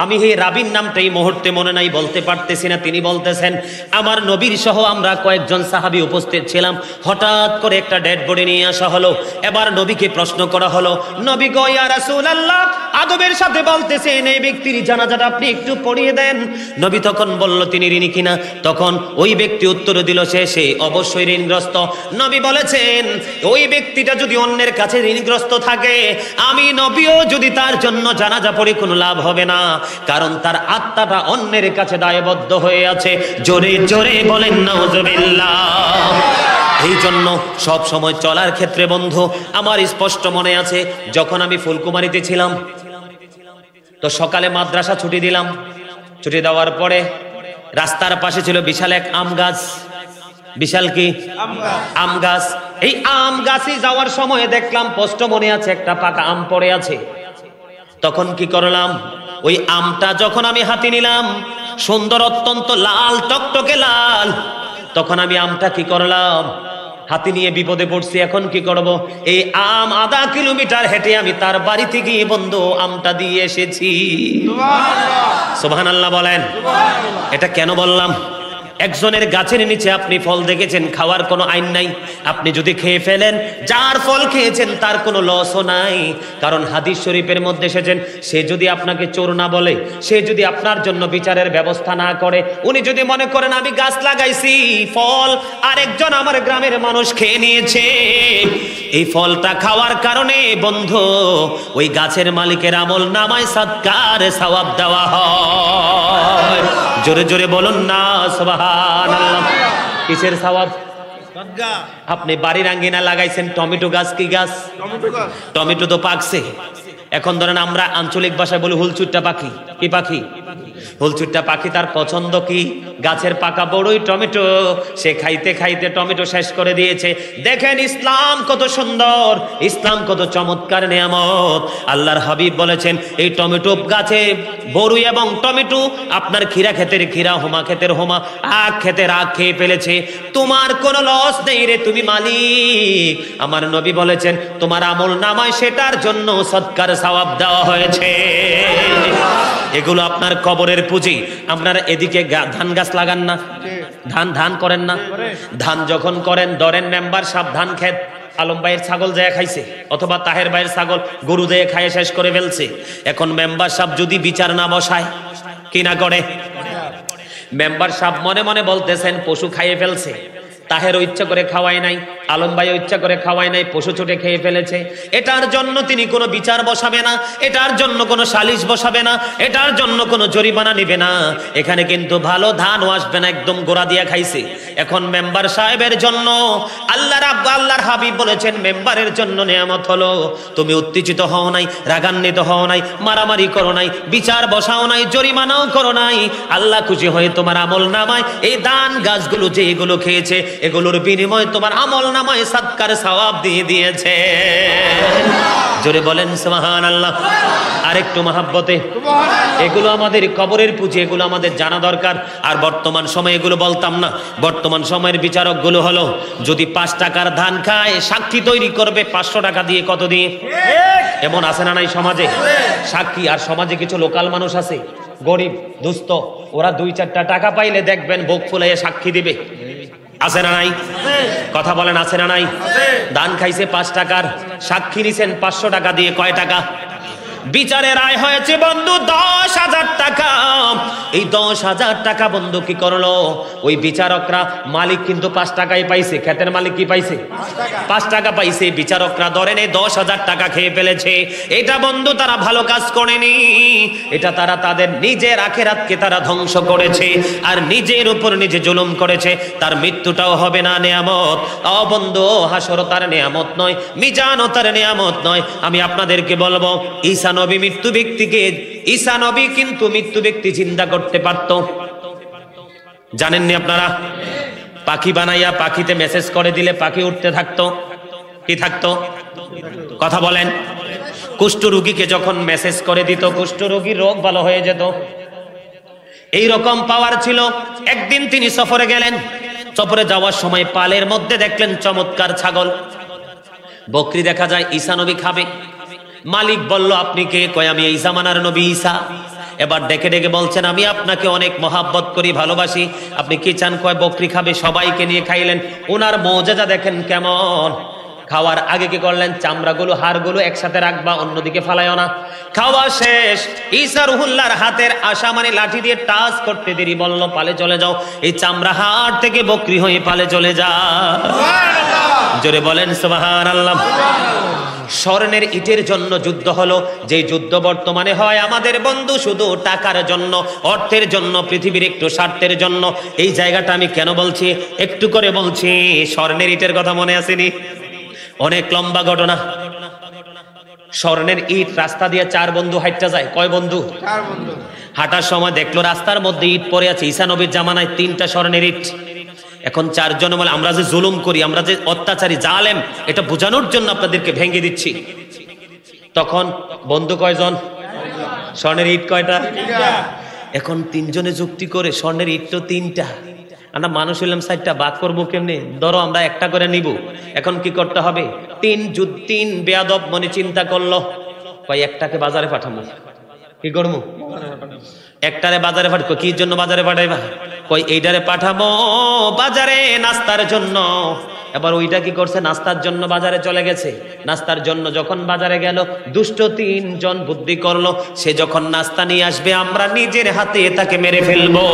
আমি এই রাবির নামটা এই মুহূর্তে মনে নাই, বলতে পারতেছি না, তিনি বলতেছেন আমার নবীর সহ আমরা কয়েকজন সাহাবী উপস্থিত ছিলাম, হঠাৎ করে একটা ডেড বডি নিয়ে আসা হলো। এবার নবীকে প্রশ্ন করা হলো, নবী গো ইয়া রাসূলুল্লাহ, আদবের সাথে বলতেছেন এই ব্যক্তির জানাজাটা আপনি একটু পড়িয়ে দেন। নবী তখন বলল তিনি ঋণী কিনা, তখন ওই ব্যক্তি উত্তর দিল সে অবশ্যই ঋণগ্রস্ত। নবী বলেছেন ওই ব্যক্তিটা যদি অন্যের কাছে ঋণগ্রস্ত থাকে, আমি নবীও যদি তার জন্য জানাজা পড়ে কোনো লাভ হবে না, কারণ তার আত্মাটা অন্যের কাছে দায়বদ্ধ হয়ে আছে। জোরে জোরে বলেন নাউজুবিল্লাহ। এই জন্য সব সময় চলার ক্ষেত্রে বন্ধু আমার স্পষ্ট মনে আছে, যখন আমি ফুলকুমারীতে ছিলাম তো সকালে মাদ্রাসা ছুটি দিলাম, ছুটি দেওয়ার পরে রাস্তার পাশে ছিল বিশাল এক আম গাছ, বিশাল কি আম গাছ। এই আম গাছে যাওয়ার সময় দেখলাম, স্পষ্ট মনে আছে, একটা পাকা আম পড়ে আছে। তখন কি করলাম, ওই আমটা যখন আমি হাতে নিলাম, সুন্দর অত্যন্ত লাল টকটকে লাল, তখন আমি আমটা কি করলাম, হাতে নিয়ে বিপদে পড়ছি। এখন কি করব, এই আম আধা কিলোমিটার হেঁটে আমি তার বাড়িতে গিয়ে বন্ধু আমটা দিয়ে এসেছি। সুবহানাল্লাহ বলেন। এটা কেন বললাম, একজনের গাছের নিচে আপনি ফল দেখেছেন, খাওয়ার কোনো আইন নাই, আপনি যদি খেয়ে ফেলেন, যার ফল খেয়েছেন তার কোনো লসও নাই, কারণ হাদিস শরীফের মধ্যে এসেছেন, সে যদি আপনাকে চোর না বলে, সে যদি আপনার জন্য বিচারের ব্যবস্থা না করে, উনি যদি মনে করেন আমি গাছ লাগাইছি, ফল আরেকজন আমার গ্রামের মানুষ খেয়ে নিয়েছে, এই ফলটা খাওয়ার কারণে বন্ধু ওই গাছের মালিকের আমল নামায় সাদকার সওয়াব দেওয়া হয়। জোরে জোরে বলুন না সুবহানাল্লাহ। কিসের সওয়াব? আপনি বাড়ির আঙ্গিনা লাগাইছেন টমেটো গাছ, কি গাছ? টমেটো তো পাকছে। এখন ধরেন আমরা আঞ্চলিক ভাষায় বলি হুলচুট্টা পাখি। কি পাখি? হুলচুট্টা পাখি। তার পছন্দ কি? গাছের পাকা বড়ই টমেটো। সে খাইতে খাইতে টমেটো শেষ করে দিয়েছে। দেখেন ইসলাম কত সুন্দর, ইসলাম কত চমৎকার নিয়ামত। আল্লাহর হাবিব বলেছেন এই টমেটো গাছে বড়ই এবং টমেটো আপনার খিরা ক্ষেতের খিরা, হোমা ক্ষেতের হোমা, আখ ক্ষেতের আখ খেয়ে ফেলেছে, তোমার কোনো লস নেই রে, তুমি মালিক। আমার নবী বলেছেন তোমার আমল নামায় সেটার জন্য সদকার সওয়াব দেওয়া হয়েছে। এগুলো আপনার কবরের পুঁজি। আপনারা এদিকে ধান গাছ লাগান না, ধান করেন না? ধান যখন করেন, ধরেন মেম্বার সাহেব ধান খেত আলম ভাইয়ের ছাগল যায় খাইছে, অথবা তাহের ভাইয়ের ছাগল গরু দিয়ে খাইয়ে শেষ করে ফেলছে। এখন মেম্বার সাহেব যদি বিচার না বসায়, কি না করে? মেম্বার সাহেব মনে মনে বলতেছেন পশু খাইয়ে ফেলছে, তাহেরও ইচ্ছা করে খাওয়াই নাই, আলম ভাইও ইচ্ছা করে খাওয়াই নাই, পশু ছুটে খেয়ে ফেলেছে। এটার জন্য তিনি কোনো বিচার বসাবে না, এটার জন্য কোনো সালিশ বসাবে না, এটার জন্য কোনো জরিমানা নিবে না। এখানে কিন্তু ভালো ধানও আসবে না, একদম গোড়া দিয়া খাইছে। এখন মেম্বার সাহেবের জন্য আল্লাহর হাবিব বলেছেন, মেম্বারের জন্য নিয়ামত হলো তুমি উত্তেজিত হও নাই, রাগান্বিত হও নাই, মারামারি করো নাই, বিচার বসাও নাই, জরিমানাও করো নাই। আল্লাহ খুশি হয়ে তোমার আমল নামায় এই ধান গাছগুলো যে এগুলো খেয়েছে, এগুলোর বিনিময়ে তোমার আমল নামায় সাদকার সওয়াব দিয়ে দিয়েছে। জোরে বলেন সুবহানাল্লাহ। আরেকটু মহাব্বতে, এগুলো আমাদের কবরের পুঁজি, এগুলো আমাদের জানা দরকার। আর বর্তমান সময়ে এগুলো বলতাম না। বর্তমান সময়ের বিচারক গুলো হলো, যদি 5 টাকার ধান খায়, সাক্ষী তৈরি করবে 500 টাকা দিয়ে। কত দিয়ে? এমন আছে না নাই সমাজে সাক্ষী? আর সমাজে কিছু লোকাল মানুষ আছে, গরিব দুস্থ, ওরা 2-4টা টাকা পাইলে দেখবেন বুক ফুলাইয়ে সাক্ষী দিবে। আছে না নাই? কথা বলেন, আছে না নাই? ধান খাইছে 5 টাকার, সাক্ষী নিছেন 500 টাকা দিয়ে। কয় টাকা? বিচারের আয় হয়েছে বন্ধু 10,000 টাকা। এই 10,000 টাকা বন্ধু কি করলো ওই বিচারকরা? মালিক কিন্তু 5 টাকাই পাইছে, ক্ষেতের মালিক কি পাইছে? 5 টাকা পাইছে। বিচারকরা ধরেন এই 10,000 টাকা খেয়ে ফেলেছে। এটা বন্ধু তারা ভালো কাজ করেনি, এটা তারা তাদের নিজের আখিরাতকে তারা ধ্বংস করেছে, আর নিজের উপর নিজে জুলুম করেছে। তার মৃত্যুটাও হবে না নিয়ামত। ও বন্ধু, হাসর তার নিয়ামত নয়, মিজানও তার নিয়ামত নয়। আমি আপনাদেরকে বলবো, ঈসা নবী মৃত্যু ব্যক্তিকে, ঈসা নবী কিন্তু মৃত্যু ব্যক্তি চিন্তা করতে পারত। জানেননি আপনারা? পাখি বানাইয়া পাখিতে মেসেজ করে দিলে পাখি উঠতে থাকতো। কি থাকতো? কথা বলেন। কুষ্ঠ রোগীকে যখন মেসেজ করে দিত, কুষ্ঠ রোগীর রোগ ভালো হয়ে যেত। এই রকম পাওয়ার ছিল। একদিন তিনি সফরে গেলেন। সফরে যাওয়ার সময় পালের মধ্যে দেখলেন চমৎকার ছাগল, বকরি দেখা যায়। ঈসা নবী খাবে। মালিক বলল, আপনি কে? কয়, আমি এই জামানার নবী ঈসা। এবার ডেকে ডেকে বলছেন, আমি আপনাকে অনেক মহাব্বত করি, ভালোবাসি। আপনি কি চান? কয়, বকরি খাবে। সবাইকে নিয়ে খাইলেন। ওনার মৌজাজা দেখেন কেমন। খাওয়ার আগে কি করলেন? চামড়াগুলো, হাড়গুলো একসাথে রাখবা, অন্যদিকে ফালাইও না। খাওয়া শেষ, ঈসা রুহুল্লাহর হাতের আশামানি লাঠি দিয়ে টাচ করতে দেরি, বলল, পালে চলে যাও। এই চামড়া হাড় থেকে বকরি হয়ে পালে চলে যা। জোরে বলেন সুবহানাল্লাহ। স্বর্ণের ইটের জন্য যুদ্ধ হলো। যে যুদ্ধ বর্তমানে হয় আমাদের বন্ধু শুধু টাকার জন্য, অর্থের জন্য, পৃথিবীর একটু স্বার্থের জন্য। এই জায়গাটা আমি কেন বলছি? একটু করে বলছি। স্বর্ণের ইটের কথা মনে আসেনি? অনেক লম্বা ঘটনা। স্বর্ণের ইট রাস্তা দিয়ে 4 বন্ধু হাঁটতে যায়। কয় বন্ধু? 4 বন্ধু। হাঁটার সময় দেখলো রাস্তার মধ্যে ইট পড়ে আছে। ঈসা নবীর জামানায় 3টা স্বর্ণের ইট। এখন 4 জন বলে, আমরা যে জুলুম করি, আমরা যে অত্যাচারী জালেম, এটা বোঝানোর জন্য আপনাদেরকে ভেঙে দিচ্ছি। তখন বন্ধু কয়জন? স্বর্ণের ইট কয়টা? এখন 3 জনে যুক্তি করে, স্বর্ণের ইট তো 3টা, আমরা মানুষ হইলাম 4টা, ভাগ করবো কেমনে? ধরো আমরা একটা করে নিব। এখন কি করতে হবে? 3 বেয়াদব মনে চিন্তা করলো, কয় একটাকে বাজারে পাঠাবো। কি করবো? একটারে বাজারে পাঠাবো। কি জন্য বাজারে পাঠাইবা? কই এইটারে পাঠাবো বাজারে নাস্তার জন্য। এবার ওইটা কি করছে? নাস্তার জন্য বাজারে চলে গেছে। নাস্তার জন্য যখন বাজারে গেল, দুষ্ট 3 জন বুদ্ধি করলো, সে যখন নাস্তা নিয়ে আসবে আমরা নিজের হাতে তাকে মেরে ফেলবো।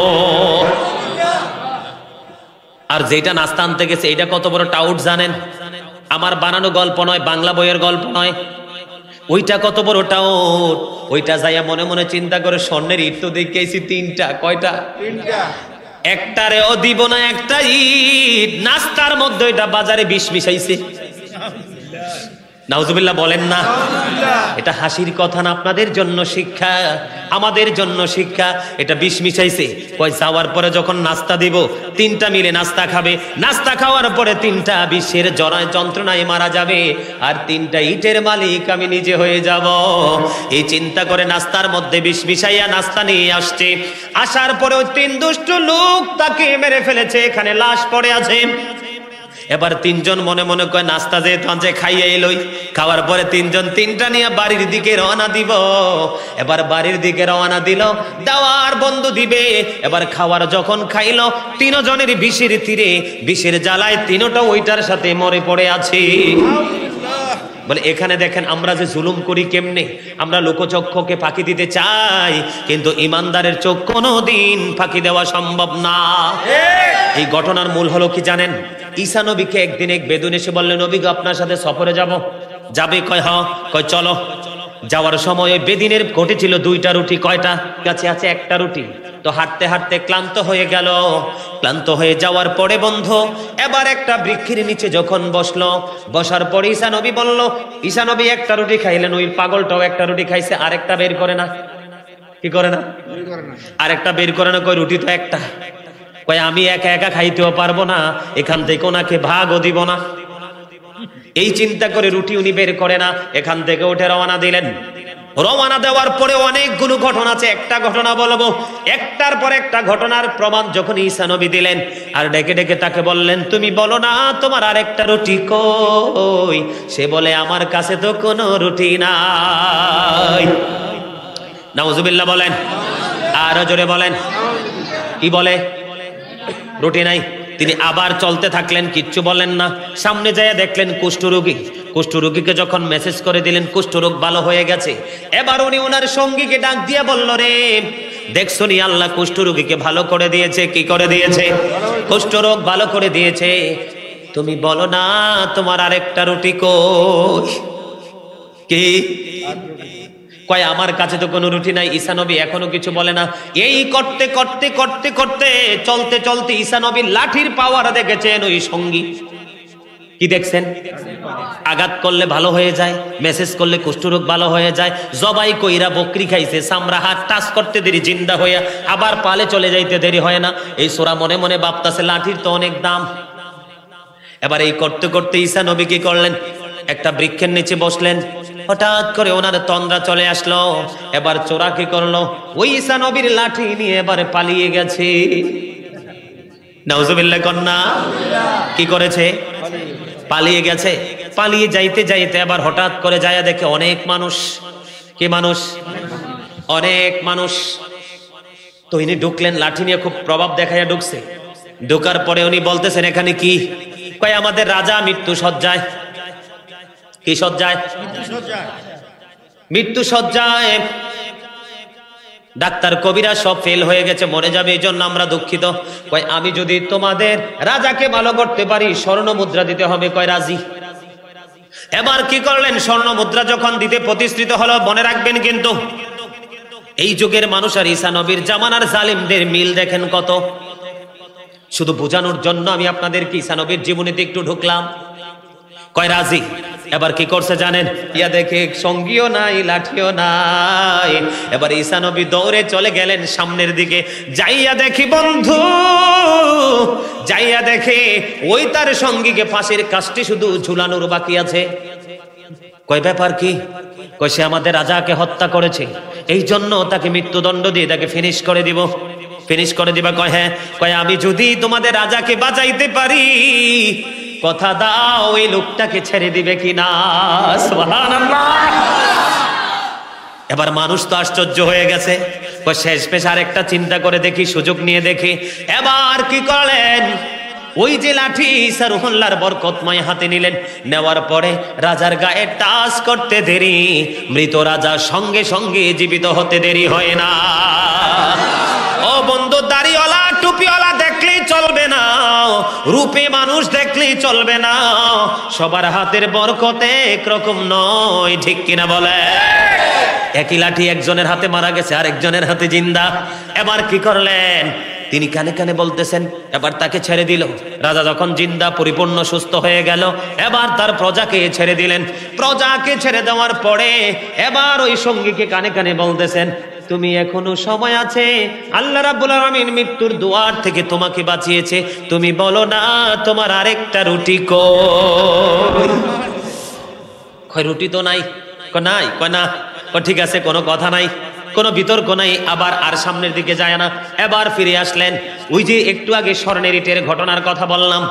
আর যেটা নাস্তা আনতে গেছে, এটা কত বড় টাউট জানেন? আমার বানানো গল্প নয়, বাংলা বইয়ের গল্প নয়। ওইটা কত বড় টাউট। ওইটা যাইয়া মনে মনে চিন্তা করে, স্বর্ণের ইট তো দেখেছি 3টা। কয়টা? 3টা। একটারেও দিব না একটা ইট। নাস্তার মধ্যে ওইটা বাজারে বিষ মিশাইছে। নাউজুবিল্লাহ বলেন না। এটা হাসির কথা না, আপনাদের জন্য শিক্ষা, আমাদের জন্য শিক্ষা। এটা বিষ মিশাইছে। কই যাওয়ার পরে যখন নাস্তা দিব, 3টা মিলে নাস্তা খাবে। নাস্তা খাওয়ার পরে 3টা বিষের যন্ত্রণায় মারা যাবে, আর 3টা ইটের মালিক আমি নিজে হয়ে যাব। এই চিন্তা করে নাস্তার মধ্যে বিষ মিশাইয়া নাস্তা নিয়ে আসছে। আসার পরেও 3 দুষ্ট লোক তাকে মেরে ফেলেছে। এখানে লাশ পড়ে আছে। এবার তিনজন মনে মনে কয় নাস্তা যেহেতু আনছে খাইয়ে এলোই, খাওয়ার পরে তিনজন তিনটা নিয়ে বাড়ির দিকে রওনা দিব। এবার বাড়ির দিকে রওনা দিল, দাওয়ার বন্ধ দিবে। এবার খাওয়ার যখন খাইলো, তিনজনের বিষের তীরে বিষের জ্বালায় তিনটা ওইটার সাথে মরে পড়ে আছে। বলে এখানে দেখেন আমরা যে জুলুম করি কেমনে, আমরা লোকচক্ষুকে ফাঁকি দিতে চাই, কিন্তু ইমানদারের চোখ কোনোদিন ফাঁকি দেওয়া সম্ভব না। এই ঘটনার মূল হলো কি জানেন? ঈসা নবীকে একদিন এক বেদুন এসে বললেন, নবী গো আপনার সাথে সফরে যাব। যাবে? কয় হ্যাঁ। কয় চলো। যাওয়ার সময় ওই বেদিনের ঘটেছিল দুইটা রুটি। কয়টা? কাছে আছে একটা রুটি। তো হাঁটতে হাঁটতে ক্লান্ত হয়ে গেল। ক্লান্ত হয়ে যাওয়ার পরে বন্ধু এবার একটা বৃক্ষের নিচে যখন বসলো, বসার পরে ঈসা নবী বলল, ঈসা নবী একটা রুটি খাইলেন, ওই পাগলটাও একটা রুটি খাইছে, আরেকটা বের করে না। কি করে না? আরেকটা বের করে না। কই রুটি তো একটা। কয় আমি একা একা খাইতেও পারবো না, এখান থেকে ওনাকে ভাগও দিব না। এই চিন্তা করে রুটি উনি বের করে না, এখান থেকে উঠে রওনা দিলেন। রওনা দেওয়ার পরে অনেকগুলো ঘটনা আছে, একটা ঘটনা বলবো। একটার পর একটা ঘটনার প্রমাণ যখন ঈসা নবী দিলেন, আর ডেকে ডেকে তাকে বললেন, তুমি বলো না তোমার আরেকটা রুটি কই? সে বলে আমার কাছে তো কোনো রুটি নাই। নাউজুবিল্লাহ বলেন, আরো জোরে বলেন। কি বলে? রুটি নাই। তিনি আবার চলতে থাকলেন, কিচ্ছু বলেন না। সামনে যায় দেখলেন কুষ্ঠরোগী। কুষ্ঠরোগীকে যখন মেসেজ করে দিলেন কুষ্ঠরোগ ভালো হয়ে গেছে, এবার উনি ওনার সঙ্গীকে ডাক দিয়ে বলল, রে দেখছো নি আল্লাহ কুষ্ঠরোগীকে ভালো করে দিয়েছে। কি করে দিয়েছে? কুষ্ঠরোগ ভালো করে দিয়েছে। তুমি বলো না তোমার আরেকটা রুটি কই? কি? কয় আমার কাছে তো কোনো রুটি নাই। ঈসা নবী এখনো কিছু বলে না। এই করতে করতে করতে করতে চলতে চলতে ঈসা নবী লাঠির পাওয়ার দেখেছেন ওই সঙ্গী। কি দেখছেন? আঘাত করলে ভালো হয়ে যায়, মেসেজ করলে কুষ্ঠরোগ ভালো হয়ে যায়। জবাই কইরা বকরি খাইছে, চামড়া হাত টাচ করতে দেরি জিন্দা হইয়া আবার পালে চলে যাইতে দেরি হয় না। এই সোরা মনে মনে ভাবতাছে লাঠির তো অনেক দাম। এবার এই করতে করতে ঈসা নবী কি করলেন? একটা বৃক্ষের নিচে বসলেন। হঠাৎ করে ওনার তন্দ্রা চলে আসলো। এবার চোরা কি করলো? ওই ঈসা নবীর লাঠি নিয়ে এবারে পালিয়ে গেছে। নাউজুবিল্লাহ কন্যা। কি করেছে? পালিয়ে গেছে। পালিয়ে যাইতে যাইতে এবার হঠাৎ করে যায় দেখে অনেক মানুষ। কি মানুষ? অনেক মানুষ। তো ইনি ঢুকলেন, লাঠি নিয়ে খুব প্রভাব দেখাইয়া ঢুকছে। ঢোকার পরে উনি বলতেছেন, এখানে কি? কয় আমাদের রাজা মৃত্যু সজ্জায়। কি সজ্জায়? মৃত্যু সজ্জায়। ডাক্তার কবিরা সব ফেল হয়ে গেছে, মরে যাবে, এই জন্য আমরা দুঃখিত। কয় আমি যদি তোমাদের রাজাকে ভালো করতে পারি স্বর্ণ মুদ্রা দিতে হবে। কয় রাজি। এবার কি করলেন? স্বর্ণ মুদ্রা যখন দিতে প্রতিশ্রুত হলো, মনে রাখবেন কিন্তু এই যুগের মানুষ আর ঈসা নবীর জামানার জালিমদের মিল দেখেন কত। শুধু বোঝানোর জন্য আমি আপনাদেরকে ঈসা নবীর জীবনীতে একটু ঢুকলাম। কয় রাজি। এবার কি করছে জানেন? ইয়া দেখে সঙ্গীও নাই, লাঠিও নাই। এবার ঈসা নবী দৌড়ে চলে গেলেন সামনের দিকে। যাইয়া দেখি বন্ধু, যাইয়া দেখে ওই তার সঙ্গীকে ফাঁসির কাস্টে শুধু ঝুলানোর বাকি আছে। কয় ব্যাপার কি? কয় সে আমাদের রাজাকে হত্যা করেছে, এই জন্য তাকে মৃত্যুদণ্ড দিয়ে তাকে ফিনিশ করে দিব। ফিনিশ করে দিবা? কয় হ্যাঁ। কয় আমি যদি তোমাদের রাজাকে বাঁচাইতে পারি কথা দাও এই লোকটাকে ছেড়ে দিবে কিনা? সুবহানাল্লাহ। এবার মানুষ তো আশ্চর্য হয়ে গেছে। শেষ পেশ আরেকটা চিন্তা করে দেখি, সুযোগ নিয়ে দেখি। এবার কি করলেন? ওই যে লাঠি ঈসা রুহুল্লাহর বরকতময় হাতে নিলেন। নেওয়ার পরে রাজার গায়ে টাচ করতে দেরি, মৃত রাজা সঙ্গে সঙ্গে জীবিত হতে দেরি হয় না। ও বন্ধু, দাড়িওয়ালা টুপিওয়ালা দেখলেই চলবে না, রূপে মানুষ দেখলেই চলবে না। সবার হাতের বরকতে একরকম নয়, ঠিক কিনা বলে? একই লাঠি একজনের হাতে মারা গেছে, আরেকজনের হাতে জিন্দা। এবার কি করলেন? তিনি কানে কানে বলতেছেন। এবার তাকে ছেড়ে দিল। রাজা যখন জিন্দা পরিপূর্ণ সুস্থ হয়ে গেল, এবার তার প্রজাকে ছেড়ে দিলেন। প্রজাকে ছেড়ে দেওয়ার পরে এবার ওই সঙ্গীকে কানে কানে বলতেছেন, তুমি এখনো সময় আছে, আল্লাহ রাব্বুল আলামিন মৃত্যুর দুয়ার থেকে তোমাকে বাঁচিয়েছে। তুমি বলো না তোমার আরেকটা রুটি কই? কয় রুটি তো নাই। কয় নাই। কয় না। কয় ঠিক আছে, কোনো কথা নাই, কোনো বিতর্ক নাই। আবার আর সামনের দিকে যায় না। এবার ফিরে আসলেন। ওই যে একটু আগে স্বর্ণের ইটের ঘটনার কথা বললাম,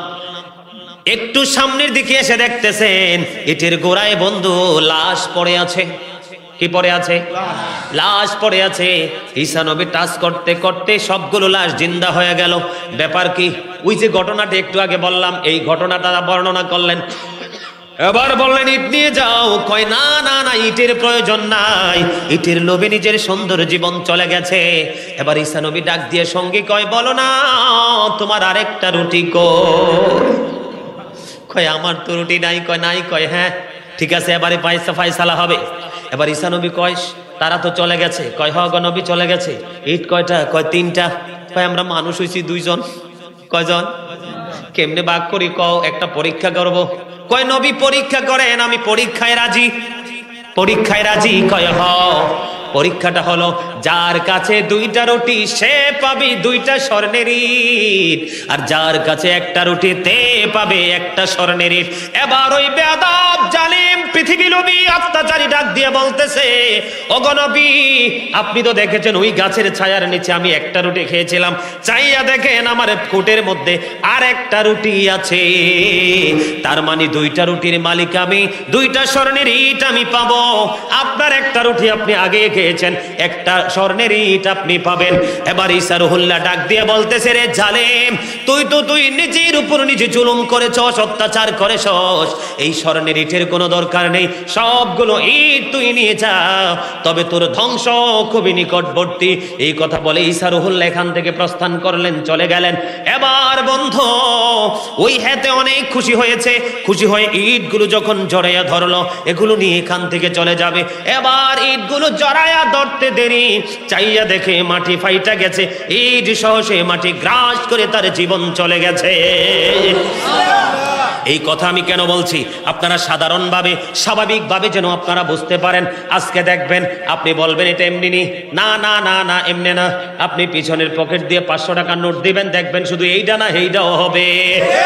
একটু সামনের দিকে এসে দেখতেছেন ইটের গোড়ায় বন্ধু লাশ পড়ে আছে। কি পড়ে আছে? লাশ পড়ে আছে। ঈসা নবী টাচ করতে করতে সবগুলো লাশ জিন্দা হয়ে গেল। ব্যাপার কি? ওই যে ঘটনাটা একটু আগে বললাম, এই ঘটনাটা বর্ণনা করলেন। এবার বললেন ইট নিয়ে যাও। কয় না না না, ইটের প্রয়োজন নাই, ইটের লোভে নিজের সুন্দর জীবন চলে গেছে। এবার ঈসা নবী ডাক দিয়ে সঙ্গে কয়, বলো না তোমার আরেকটা রুটি কয় আমার তো রুটি নাই। কয় নাই? কয় হ্যাঁ। ঠিক আছে, এবারে ফায়সালা হবে। এবার ঈসা নবী কয় তারা তো চলে গেছে। কয় হ গো নবী চলে গেছে। ইট কয়টা? কয় 3টা। কয় আমরা মানুষ হইছি 2 জন। কয়জন? কেমনে ভাগ করি কও, একটা পরীক্ষা করব। কয় নবী পরীক্ষা করেন, আমি পরীক্ষায় রাজি। পরীক্ষায় রাজি? কয় হ। পরীক্ষাটা হলো যার কাছে 2টা রুটি সে পাবে 2টা স্বর্ণের ইট, আর যার কাছে একটা রুটিতে পাবে একটা স্বর্ণের ইট। এবার ওই বেয়াদব জালিম পৃথিবী লোভী অত্যাচারী ডাক দিয়ে বলতেছে, ওগো নবী আপনি তো দেখেছেন ওই গাছের ছায়ার নিচে আমি একটা রুটি খেয়েছিলাম, চাইয়া দেখেন আমার কোটের মধ্যে আর একটা রুটি আছে। তার মানে 2টা রুটির মালিক আমি, 2টা স্বর্ণের ইট আমি পাবো। আপনার একটা রুটি আপনি আগে খেয়েছেন, একটা স্বর্ণের ইট আপনি পাবেন। এবার ঈসা রুহুল্লাহ ডাক দিয়ে বলতেছে, রে জালেম তুই নিজের উপর নিজে জুলুম করেছস, অত্যাচার করেছস। এই স্বর্ণের ইটের কোনো দরকার নেই, সবগুলো ইট তুই নিয়ে যা, তবে তোর ধ্বংস খুবই নিকটবর্তী। এই কথা বলে ঈসা রুহুল্লাহ এখান থেকে প্রস্থান করলেন, চলে গেলেন। এবার বন্ধু ওই হাতে অনেক খুশি হয়েছে, খুশি হয়ে ইটগুলো যখন জড়াইয়া ধরলো এগুলো নিয়ে এখান থেকে চলে যাবে। এবার ইটগুলো জড়াইয়া ধরতে দেরি, চাইয়া দেখে মাটি ফাইটা গেছে, ইট সহসে মাটি গ্রাস করে তার জীবন চলে গেছে। এই কথা আমি কেন বলছি, আপনারা সাধারণভাবে স্বাভাবিকভাবে যেন আপনারা বুঝতে পারেন। আজকে দেখবেন আপনি বলবেন এটা এমনি না না না না এমনি না, আপনি পিছনের পকেট দিয়ে 500 টাকার নোট দিবেন, দেখবেন শুধু এইটা না এইটাও হবে।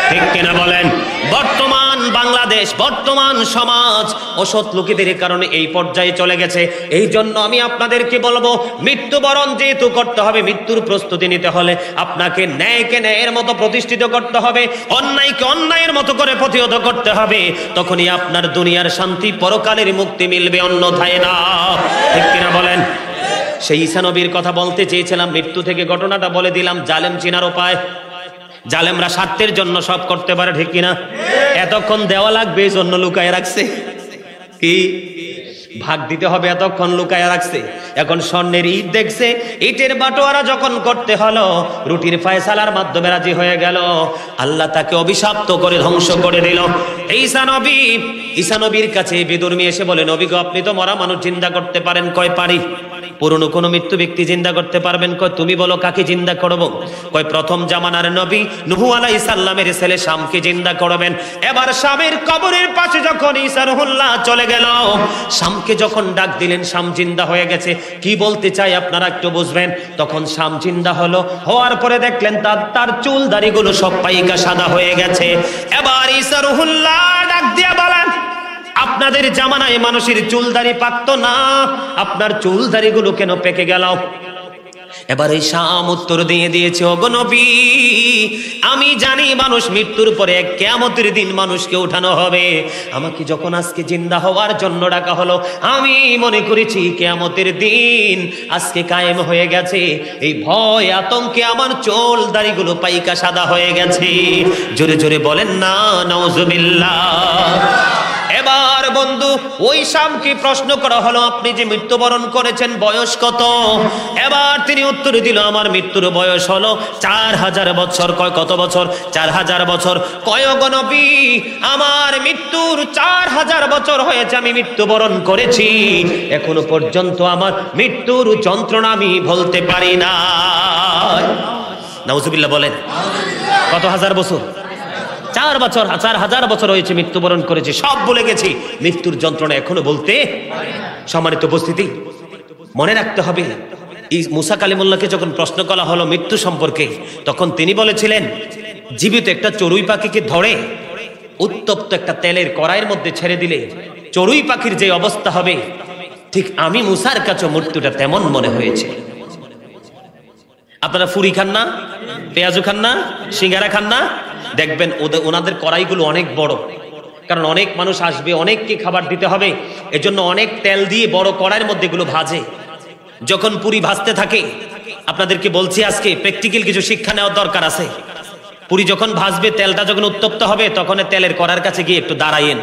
ঠিক কিনা বলেন? বর্তমান বাংলাদেশ, বর্তমান সমাজ অসৎ লোকেদের কারণে এই পর্যায়ে চলে গেছে। এই জন্য আমি আপনাদেরকে বলবো, মৃত্যুবরণ যেহেতু করতে হবে, মৃত্যুর প্রস্তুতি নিতে হলে আপনাকে ন্যায়কে ন্যায়ের মতো প্রতিষ্ঠিত করতে হবে, অন্যায়কে অন্যায়ের মতো করে প্রতিহত করতে হবে। তখনই আপনার দুনিয়ার শান্তি, পরকালের মুক্তি মিলবে, অন্যথায় না। ঠিক কিনা বলেন? সেই ঈসা নবীর কথা বলতে চেয়েছিলাম, মৃত্যু থেকে ঘটনাটা বলে দিলাম। জালেম চিনার উপায়, জালেমরা স্বার্থের জন্য সব করতে পারে, ঠিক কিনা? এতক্ষণ দেওয়া লাগবে এই জন্য লুকায় রাখছে, কি ভাগ দিতে হবে এতক্ষণ লুকায় রাখছে। এখন স্বর্ণের ইট দেখছে, ইটের বাটোয়ারা যখন করতে হলো, রুটির ফয়সালার মাধ্যমে রাজি হয়ে গেল, আল্লাহ তাকে অভিশপ্ত করে ধ্বংস করে দিল। ঈসা নবীর কাছে বিদুর্মী এসে বলে, নবী গো আপনি তো মরা মানুষ জিন্দা করতে পারেন। কয় পারি। পুরনো কোন মৃত্যু ব্যক্তি জিন্দা করতে পারবেন? কয় তুমি বলো কাকে জিন্দা করব? কয় প্রথম জামানার নবী নূহ আলাইহিস সালামের ছেলে শামকে জিন্দা করবেন। এবার শামের কবরের পাশে যখন ঈসা রুহুল্লাহ চলে গেল, শামকে যখন ডাক দিলেন, শাম জিন্দা হয়ে গেছে। কি বলতে চাই আপনারা একটু বুঝবেন। তখন শাম জিন্দা হলো, হওয়ার পরে দেখলেন তার চুল দাড়িগুলো সব পাইকা সাদা হয়ে গেছে। এবার ঈসা রুহুল্লাহ ডাক দিয়ে বলেন, আপনাদের জামানায় মানুষের চুলদাড়ি পাকতো না, আপনার চুলদাড়িগুলো কেন পেকে গেল? এবার এই শাম উত্তর দিয়ে দিয়েছে, ওগো নবী আমি জানি মানুষ মৃত্যুর পরে কিয়ামতের দিন মানুষকে উঠানো হবে। আমাকে যখন আজকে জিন্দা হওয়ার জন্য ডাকা হলো, আমি মনে করেছি কিয়ামতের দিন আজকে কায়েম হয়ে গেছে। এই ভয় আতঙ্কে আমার চুল দাড়িগুলো পাইকা সাদা হয়ে গেছে। জোরে জোরে বলেন না নাউজুবিল্লাহ। এবার বন্ধু ওই শামকে প্রশ্ন করা হলো, আপনি যে মৃত্যুবরণ করেছেন বয়স কত? এবার তিনি উত্তর দিল, আমার মৃত্যুর বয়স হলো 4000 বছর। কয় কত বছর? 4000 বছর। কয় গো নবী আমার মৃত্যুর 4000 বছর হয়েছে, আমি মৃত্যুবরণ করেছি, এখনো পর্যন্ত আমার মৃত্যুর যন্ত্রণা আমি বলতে পারি না। নাউজুবিল্লাহ বলেন। কত হাজার বছর? 4 বছর। 4000 বছর হয়েছে মৃত্যুবরণ করেছি, সব বলে গেছি, মৃত্যুর যন্ত্রণা এখনো বলতে। সম্মানিত উপস্থিতি, মনে রাখতে হবে, মুসা কালিমুল্লাহকে যখন প্রশ্ন করা হলো মৃত্যু সম্পর্কে, তখন তিনি বলেছিলেন, জীবিত একটা চড়ুই পাখিকে ধরে উত্তপ্ত একটা তেলের কড়াইয়ের মধ্যে ছেড়ে দিলে চড়ুই পাখির যে অবস্থা হবে, ঠিক আমি মুসার কাছে মৃত্যুটা তেমন মনে হয়েছে। আপনারা ফুরি খান না, পেঁয়াজু খান না, সিঙ্গারা খান না? দেখবেন ওনাদের কড়াইগুলো অনেক বড়, কারণ অনেক মানুষ আসবে, অনেককে খাবার দিতে হবে, এজন্য অনেক তেল দিয়ে বড় কড়াইয়ের মধ্যে এগুলো ভাজে। যখন পুরি ভাজতে থাকে, আপনাদেরকে বলছি আজকে প্র্যাকটিক্যাল কিছু শিক্ষা নেওয়ার দরকার আছে। পুরি যখন ভাজবে, তেলটা যখন উত্তপ্ত হবে, তখন তেলের কড়ার কাছে গিয়ে একটু দাঁড়াইয়েন।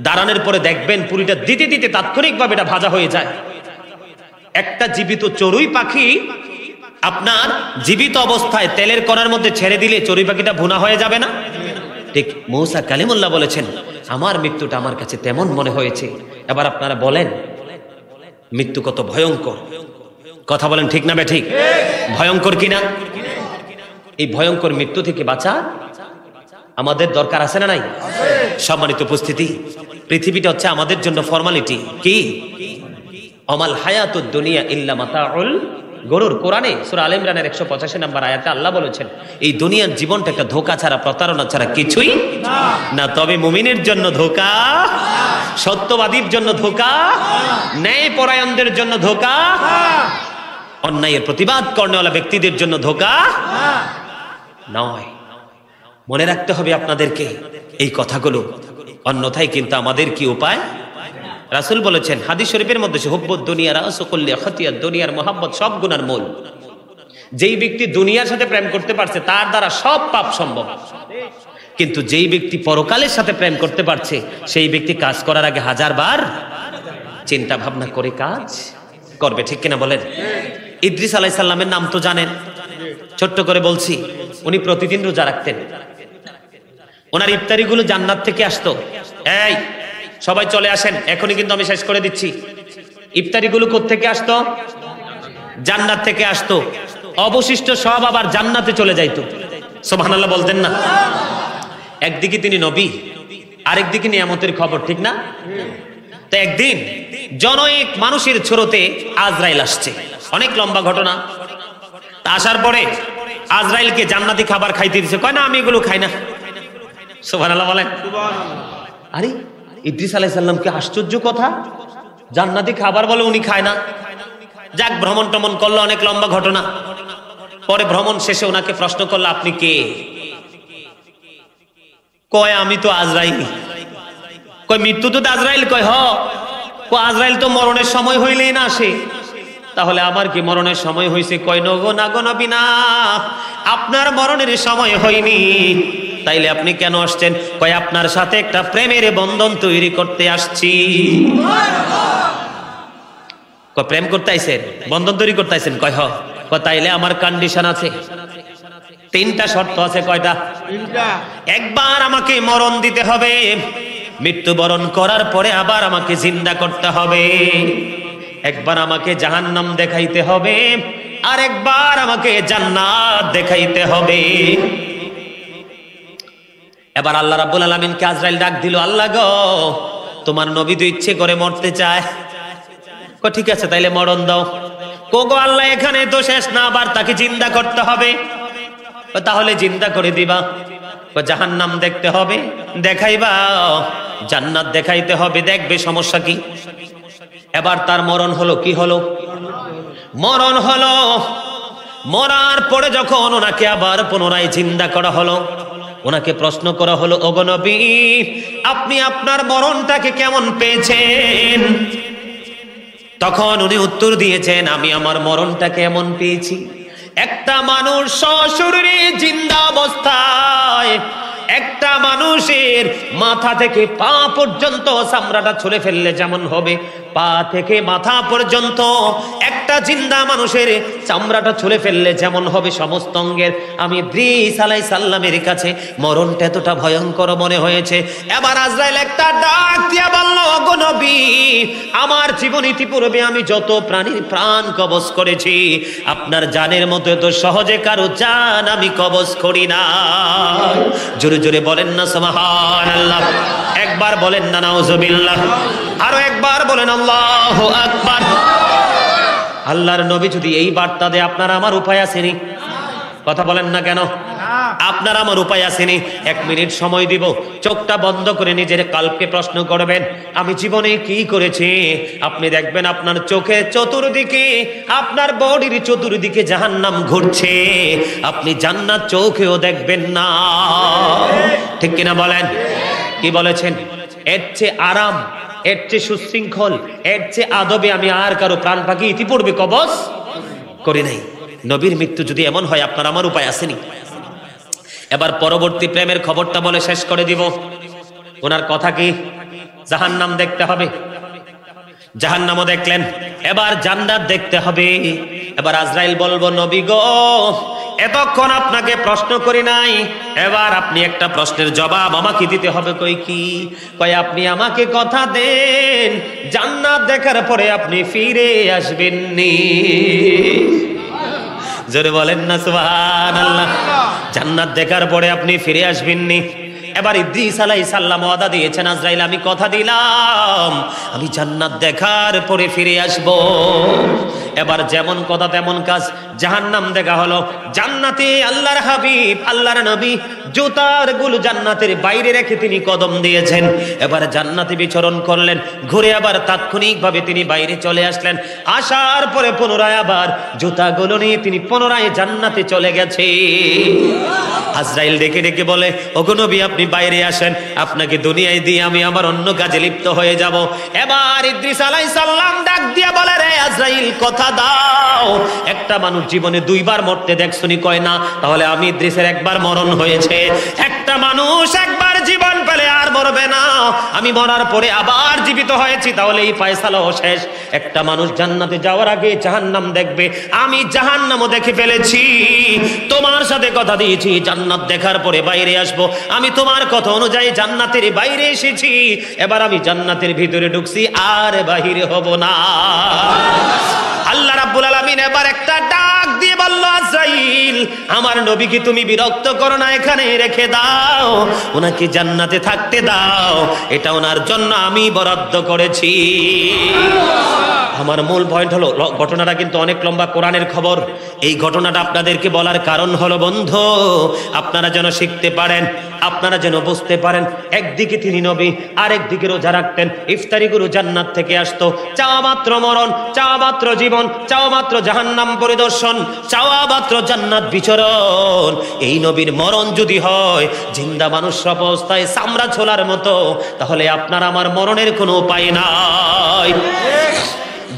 দাঁড়ানোর পরে দেখবেন পুরিটা দিতে দিতে তাৎক্ষণিকভাবে এটা ভাজা হয়ে যায়। একটা জীবিত চড়ুই পাখি আপনার জীবিত অবস্থায় তেলের কড়ার মধ্যে ছেড়ে দিলে চড়ুই পাখিটা ভুনা হয়ে যাবে না? ঠিক মূসা কালিমুল্লাহ বলেছেন, আমার মৃত্যুটা আমার কাছে তেমন মনে হয়েছে। এবার আপনারা বলেন মৃত্যু কত ভয়ঙ্কর, কথা বলেন ঠিক না ঠিক? ভয়ঙ্কর কিনা? এই ভয়ঙ্কর মৃত্যু থেকে বাঁচা আমাদের দরকার আছে না নাই? সম্মানিত উপস্থিতি, পৃথিবীটা হচ্ছে আমাদের জন্য ফর্মালিটি। কি অমাল হায়াতুদ দুনিয়া ইল্লা মাতাউল গরুর। কোরআনে সূরা আলে ইমরানের 185 নম্বর আয়াতে আল্লাহ বলেছেন, এই দুনিয়ার জীবনটা একটা ধোঁকা ছাড়া, প্রতারণা ছাড়া কিছুই না। তবে মুমিনের জন্য ধোঁকা, সত্যবাদীর জন্য ধোঁকা, ন্যায় পরায়ণদের জন্য ধোঁকা, অন্যায়ের প্রতিবাদ করেওয়ালা ব্যক্তিদের জন্য ধোঁকা নয়। মনে রাখতে হবে আপনাদেরকে এই কথাগুলো, অন্যথায় কিন্তু আমাদের কি উপায়? রাসূল বলেছেন হাদিস শরীফের মধ্যে, হুব্বুদ দুনিয়া রাসু কুল্লি খাতিয়া, দুনিয়ার মহব্বত সব গুনার মূল। যেই ব্যক্তি দুনিয়ার সাথে প্রেম করতে পারছে তার দ্বারা সব পাপ সম্ভব, কিন্তু যেই ব্যক্তি পরকালের সাথে প্রেম করতে পারছে সেই ব্যক্তি কাজ করার আগে 1000 বার চিন্তা ভাবনা করে কাজ করবে। ঠিক কিনা বলেন? ইদ্রিস আলাইহিস সালামের নাম তো জানেন, ছোট্ট করে বলছি। উনি প্রতিদিন রোজা রাখতেন। ওনার ইফতারিগুলো জান্নাত থেকে আসতো। এই সবাই চলে আসেন, এখনই কিন্তু আমি শেষ করে দিচ্ছি। ইফতারিগুলো কোত্থেকে আসতো? জান্নাত থেকে আসতো। অবশিষ্ট সব আবার জান্নাতে চলে যাইতো। সুবহানাল্লাহ বলতেন না? একদিকে তিনি নবী, আরেকদিকে নিয়ামতের খবর, ঠিক না? তো একদিন জনৈক মানুষের ছোরতে আজরাইল আসছে। অনেক লম্বা ঘটনা। আসার পরে আজরাইলকে জান্নাতি খাবার খাইতে দিছে। কয় না, আমি এগুলো খাই না। সুবহানাল্লাহ বলেন। আরে ইদ্রিস আলাইহিস সালামকে আশ্চর্য কথা, জান্নাতি খাবার বলে উনি খায় না। যাক, ভ্রমণ টমন করলো, অনেক লম্বা ঘটনা। পরে ভ্রমণ শেষে ওনাকে প্রশ্ন করলো, আপনি কে? কয় আমি তো আজরাইল। কয় মৃত্যু তো আজরাইল? কয় হ। কয় আজরাইল তো মরণের সময় হইলেই না আসে, তাহলে আমার কি মরণের সময় হয়েছে? কয় নগো না গো নবী না, আপনার মরণের সময় হয়নি। তাইলে আপনি কেন আসছেন? কয় আপনার সাথে একটা প্রেমের বন্ধন তৈরি করতে আসছি। কয় প্রেম করতে আইছেন, বন্ধন তৈরি করতে আইছেন? কয় হ। কয় তাইলে আমার কন্ডিশন আছে, 3টা শর্ত আছে। কয়টা? 3টা। একবার আমাকে মরণ দিতে হবে, মৃত্যুবরণ করার পরে আবার আমাকে জিন্দা করতে হবে। একবার আমাকে জাহান্নাম দেখাইতে হবে, আর একবার আমাকে জান্নাত দেখাইতে হবে। এবার আল্লাহ রাব্বুল আলামিনকে আজরাইল ডাক দিল, আল্লাহ গো, তোমার নবী তো ইচ্ছে করে মরতে চায়। কয় ঠিক আছে, তাইলে মরণ দাও। কোগো আল্লাহ, এখানে তো শেষ না, আবার তাকে জিন্দা করতে হবে। তাহলে জিন্দা করে দিবা? জাহান্নাম দেখতে হবে, দেখাইবা? জান্নাত দেখাইতে হবে, দেখবে, সমস্যা কি? এবার তার মরণ হলো। কি হলো? মরণ হলো। মরার পরে যখন ওনাকে আবার পুনরায় জিন্দা করা হলো, ওনাকে প্রশ্ন করা হলো, ওগো নবী, আপনি আপনার মরণটাকে কেমন পেয়েছেন? তখন উনি উত্তর দিয়েছেন, আমি আমার মরণটাকে এমন পেয়েছি, একটা মানুষ সশরীরে জিন্দা অবস্থায় একটা মানুষের মাথা থেকে পা পর্যন্ত চামড়াটা ছুলে ফেললে যেমন হবে, পা থেকে মাথা পর্যন্ত একটা জিন্দা মানুষের চামড়াটা ছুলে ফেললে যেমন হবে সমস্ত অঙ্গের, আমি ইদ্রিস আলাইহিস সালামের কাছে মরণটা এতটা ভয়ঙ্কর মনে হয়েছে। এবার আজরাইল একটা ডাক দিয়া বলল, ওগো নবী, আমার জীবন ইতিপূর্বে আমি যত প্রাণীর প্রাণ কবজ করেছি, আপনার জানের মতো এত সহজে কারো জান আমি কবজ করি না। জোরে জোরে বলেন না সুবহানাল্লাহ। একবার বলেন না নাউজুবিল্লাহ। আরো একবার বলেন আল্লাহু আকবার। আল্লাহর নবী যদি এই বার্তা দেয়, আপনার আমার উপায় আছে নি? কথা বলেন না কেন? আপনার আমার উপায় আসেনি। 1 মিনিট সময় দিব, চোখটা বন্ধ করে নিজের কালকে প্রশ্ন করবেন, আমি জীবনে কি করেছি? আপনি দেখবেন আপনার চোখে চতুর্দিকে, আপনার বডির চতুর্দিকে জাহান্নাম ঘুরছে, আপনি জান্নাত চোখেও দেখবেন না। ঠিক কিনা বলেন? কি বলেছেন? এর চেয়ে আরাম, এর চেয়ে সুশৃঙ্খল, এর চেয়ে আদবে আমি আর কারো প্রাণ পাখি ইতিপূর্বে কবজ করি নাই। নবীর মৃত্যু যদি এমন হয়, আপনার আমার উপায় আসেনি। এবার পরবর্তী প্রেমের খবরটা বলে শেষ করে দিব। ওনার কথা কি? জাহান্নাম দেখতে হবে, জাহান্নামও দেখলেন, এবার জান্নাত দেখতে হবে। এবার আজরাইল বলবো, নবী গো, এতক্ষণ আপনাকে প্রশ্ন করি নাই, এবার আপনি একটা প্রশ্নের জবাব আমাকে দিতে হবে। কই কি? কয় আপনি আমাকে কথা দেন, জান্নাত দেখার পরে আপনি ফিরে আসবেন নি। জোরে বলেন না সুবহানাল্লাহ। জান্নাত দেখার পরে আপনি ফিরে আসবেন নি। এবার ইদ্রিস আলাইহিস সালাম ওয়াদা দিয়েছেন, আজরাইল আমি কথা দিলাম আমি জান্নাত দেখার পরে ফিরে আসব। এবার যেমন কথা তেমন কাজ, জাহান্নাম দেখা হলো। জান্নাতে আল্লাহর হাবিব, আল্লাহর নবী জুতার গুলো জান্নাতের বাইরে রেখে তিনি কদম দিয়েছেন। এবার জান্নাতে বিচরণ করলেন, ঘুরে আবার তাৎক্ষণিকভাবে তিনি বাইরে চলে আসলেন। আসার পরে পুনরায় আবার জুতাগুলো নিয়ে তিনি পুনরায় জান্নাতে চলে গেছে। আজরাইল ডেকে ডেকে বলে, ওগো নবী আপনি বাইরে আসেন, আপনাকে দুনিয়ায় দিয়ে আমি আমার অন্য কাজে লিপ্ত হয়ে যাব। এবার ইদ্রিস আলাইহিস সালাম ডাক দিয়ে বলে, রে আজরাইল কথা দাও, একটা মানুষ জীবনে 2 বার মরতে দেখছনি? কয় না। তাহলে আমি ইদ্রিসের 1 বার মরণ হয়েছে। একটা মানুষ 1 বার জীবন পেলে আর মরবে না, আমি মরার পরে আবার জীবিত হয়েছি, তাহলে এই ফয়সালাও শেষ। একটা মানুষ জান্নাতে যাওয়ার আগে জাহান্নাম দেখবে, আমি জাহান্নামও দেখে ফেলেছি। তোমার সাথে কথা দিয়েছি জান্নাত দেখার পরে বাইরে আসবো, আমি তোমার কথা অনুযায়ী জান্নাতের বাইরে এসেছি। এবার আমি জান্নাতের ভিতরে ঢুকছি, আর বাহিরে হব না। আল্লাহ রাব্বুল আলামিন এবার একটা ডাক দিয়ে বলল, আজরাইল আমার নবীকে তুমি বিরক্ত করো না, এখানে রেখে দাও, ওনাকে জান্নাতে থাকতে দাও, এটা ওনার জন্য আমি বরাদ্দ করেছি। আমার মূল পয়েন্ট হলো, ঘটনাটা কিন্তু অনেক লম্বা, কোরআনের খবর। এই ঘটনাটা আপনাদেরকে বলার কারণ হলো, বন্ধু আপনারা যেন শিখতে পারেন, আপনারা যেন বুঝতে পারেন। একদিকে তিনি নবী, আরেকদিকে রোজা রাখতেন, ইফতারিগুলো জান্নাত থেকে আসতো। চাওয়া মাত্র মরণ, চাওয়া মাত্র জীবন, চাওয়া মাত্র জাহান্নাম পরিদর্শন, চাওয়া মাত্র জান্নাত বিচরণ। এই নবীর মরণ যদি হয় জিন্দা মানুষ অবস্থায় চামড়া ছোলার মতো, তাহলে আপনার আমার মরণের কোনো উপায় নাই।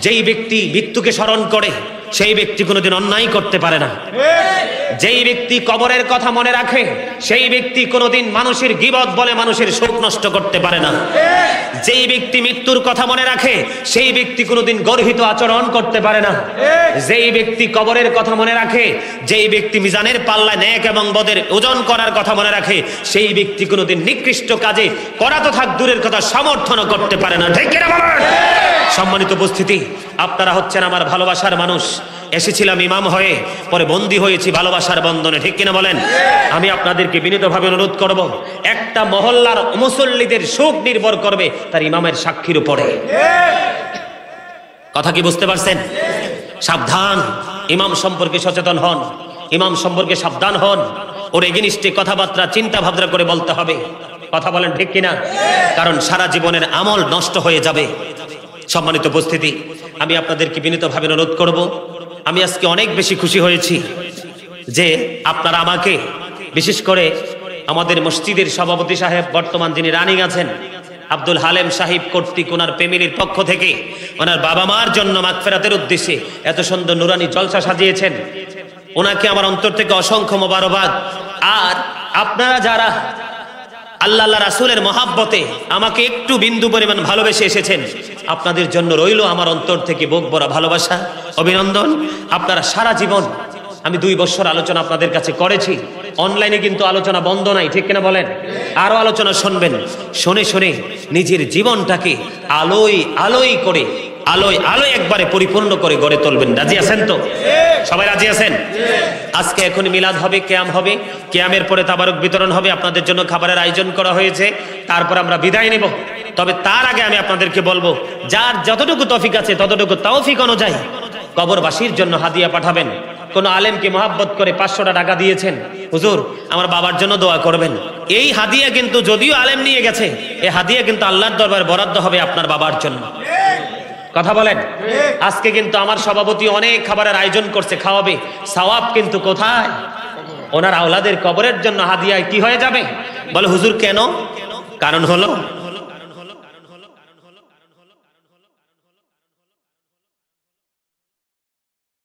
যেই ব্যক্তি মৃত্যুকে স্মরণ করে সেই ব্যক্তি কোনোদিন অন্যায় করতে পারে না। যেই ব্যক্তি কবরের কথা মনে রাখে সেই ব্যক্তি কোনোদিন মানুষের গীবত বলে মানুষের শোক নষ্ট করতে পারে না। যেই ব্যক্তি মৃত্যুর কথা মনে রাখে সেই ব্যক্তি কোনোদিন গর্হিত আচরণ করতে পারে না। যেই ব্যক্তি কবরের কথা মনে রাখে, যেই ব্যক্তি মিজানের পাল্লায় নেক এবং বদের ওজন করার কথা মনে রাখে, সেই ব্যক্তি কোনোদিন নিকৃষ্ট কাজে করা তো থাক দূরের কথা সমর্থনও করতে পারে না। ঠিক কিনা বলেন? সম্মানিত উপস্থিতি, আপনারা হচ্ছেন আমার ভালোবাসার মানুষ। এসেছিলাম ইমাম হয়ে, পরে বন্দী হয়েছি ভালোবাসার বন্ধনে। ঠিক কিনা বলেন? আমি আপনাদেরকে বিনীতভাবে অনুরোধ করব, একটা মহল্লার মুসল্লিদের সুখ নির্ভর করবে তার ইমামের সাক্ষীর উপরে। কথা কি বুঝতে পারছেন? সাবধান, ইমাম সম্পর্কে সচেতন হন, ইমাম সম্পর্কে সাবধান হন। ওর এগেনিস্টে কথাবার্তা চিন্তা ভাবনা করে বলতে হবে। কথা বলেন ঠিক কিনা? কারণ সারা জীবনের আমল নষ্ট হয়ে যাবে। সম্মানিত উপস্থিতি, আমি আপনাদেরকে বিনীতভাবে অনুরোধ করব, আমি আজকে অনেক বেশি খুশি হয়েছি যে আপনারা আমাকে, বিশেষ করে আমাদের মসজিদের সভাপতি সাহেব, বর্তমান যিনি রানিং আছেন, আব্দুল হালেম সাহেব কর্তৃক ওনার ফ্যামিলির পক্ষ থেকে ওনার বাবা মার জন্য মাগফিরাতের উদ্দেশ্যে এত সুন্দর নুরানি জলসা সাজিয়েছেন। ওনাকে আমার অন্তর থেকে অসংখ্য মোবারকবাদ। আর আপনারা যারা আল্লাহ আল্লাহ রাসূলের মহাব্বতে আমাকে একটু বিন্দু পরিমাণ ভালোবেসে এসেছেন, আপনাদের জন্য রইল আমার অন্তর থেকে বুক ভরা ভালোবাসা, অভিনন্দন। আপনারা সারা জীবন, আমি 2 বছর আলোচনা আপনাদের কাছে করেছি, অনলাইনে কিন্তু আলোচনা বন্ধ নাই। ঠিক কিনা বলেন? আরো আলোচনা শুনবেন। শুনে শুনে নিজের জীবনটাকে আলোয় আলোয় করে, আলোয় আলোয় একবারে পরিপূর্ণ করে গড়ে তুলবেন। রাজি আছেন তো? সবাই রাজি আছেন? আজকে এখন মিলাদ হবে, কিয়াম হবে, কিয়ামের পরে তাবারক বিতরণ হবে, আপনাদের জন্য খাবারের আয়োজন করা হয়েছে, তারপর আমরা বিদায় নেব। তবে তার আগে আমি আপনাদেরকে বলবো, যার যতটুকু তৌফিক আছে ততটুকু তৌফিক অনুযায়ী কবরবাসীর জন্য হাদিয়া পাঠাবেন। কোন আলেমকে মহাব্বত করে 500টা টাকা দিয়েছেন, হুজুর আমার বাবার জন্য দোয়া করবেন। এই হাদিয়া কিন্তু যদিও আলেম নিয়ে গেছে, এই হাদিয়া কিন্তু আল্লাহর দরবারে বরাদ্দ হবে আপনার বাবার জন্য। কথা বলেন। আজকে কিন্তু আমার সভাপতি অনেক খাবারের আয়োজন করছে, খাওয়াবে, সওয়াব কিন্তু কোথায়? ওনার আওলাদের কবরের জন্য হাদিয়ায় কি হয়ে যাবে? বলে হুজুর কেন? কারণ হলো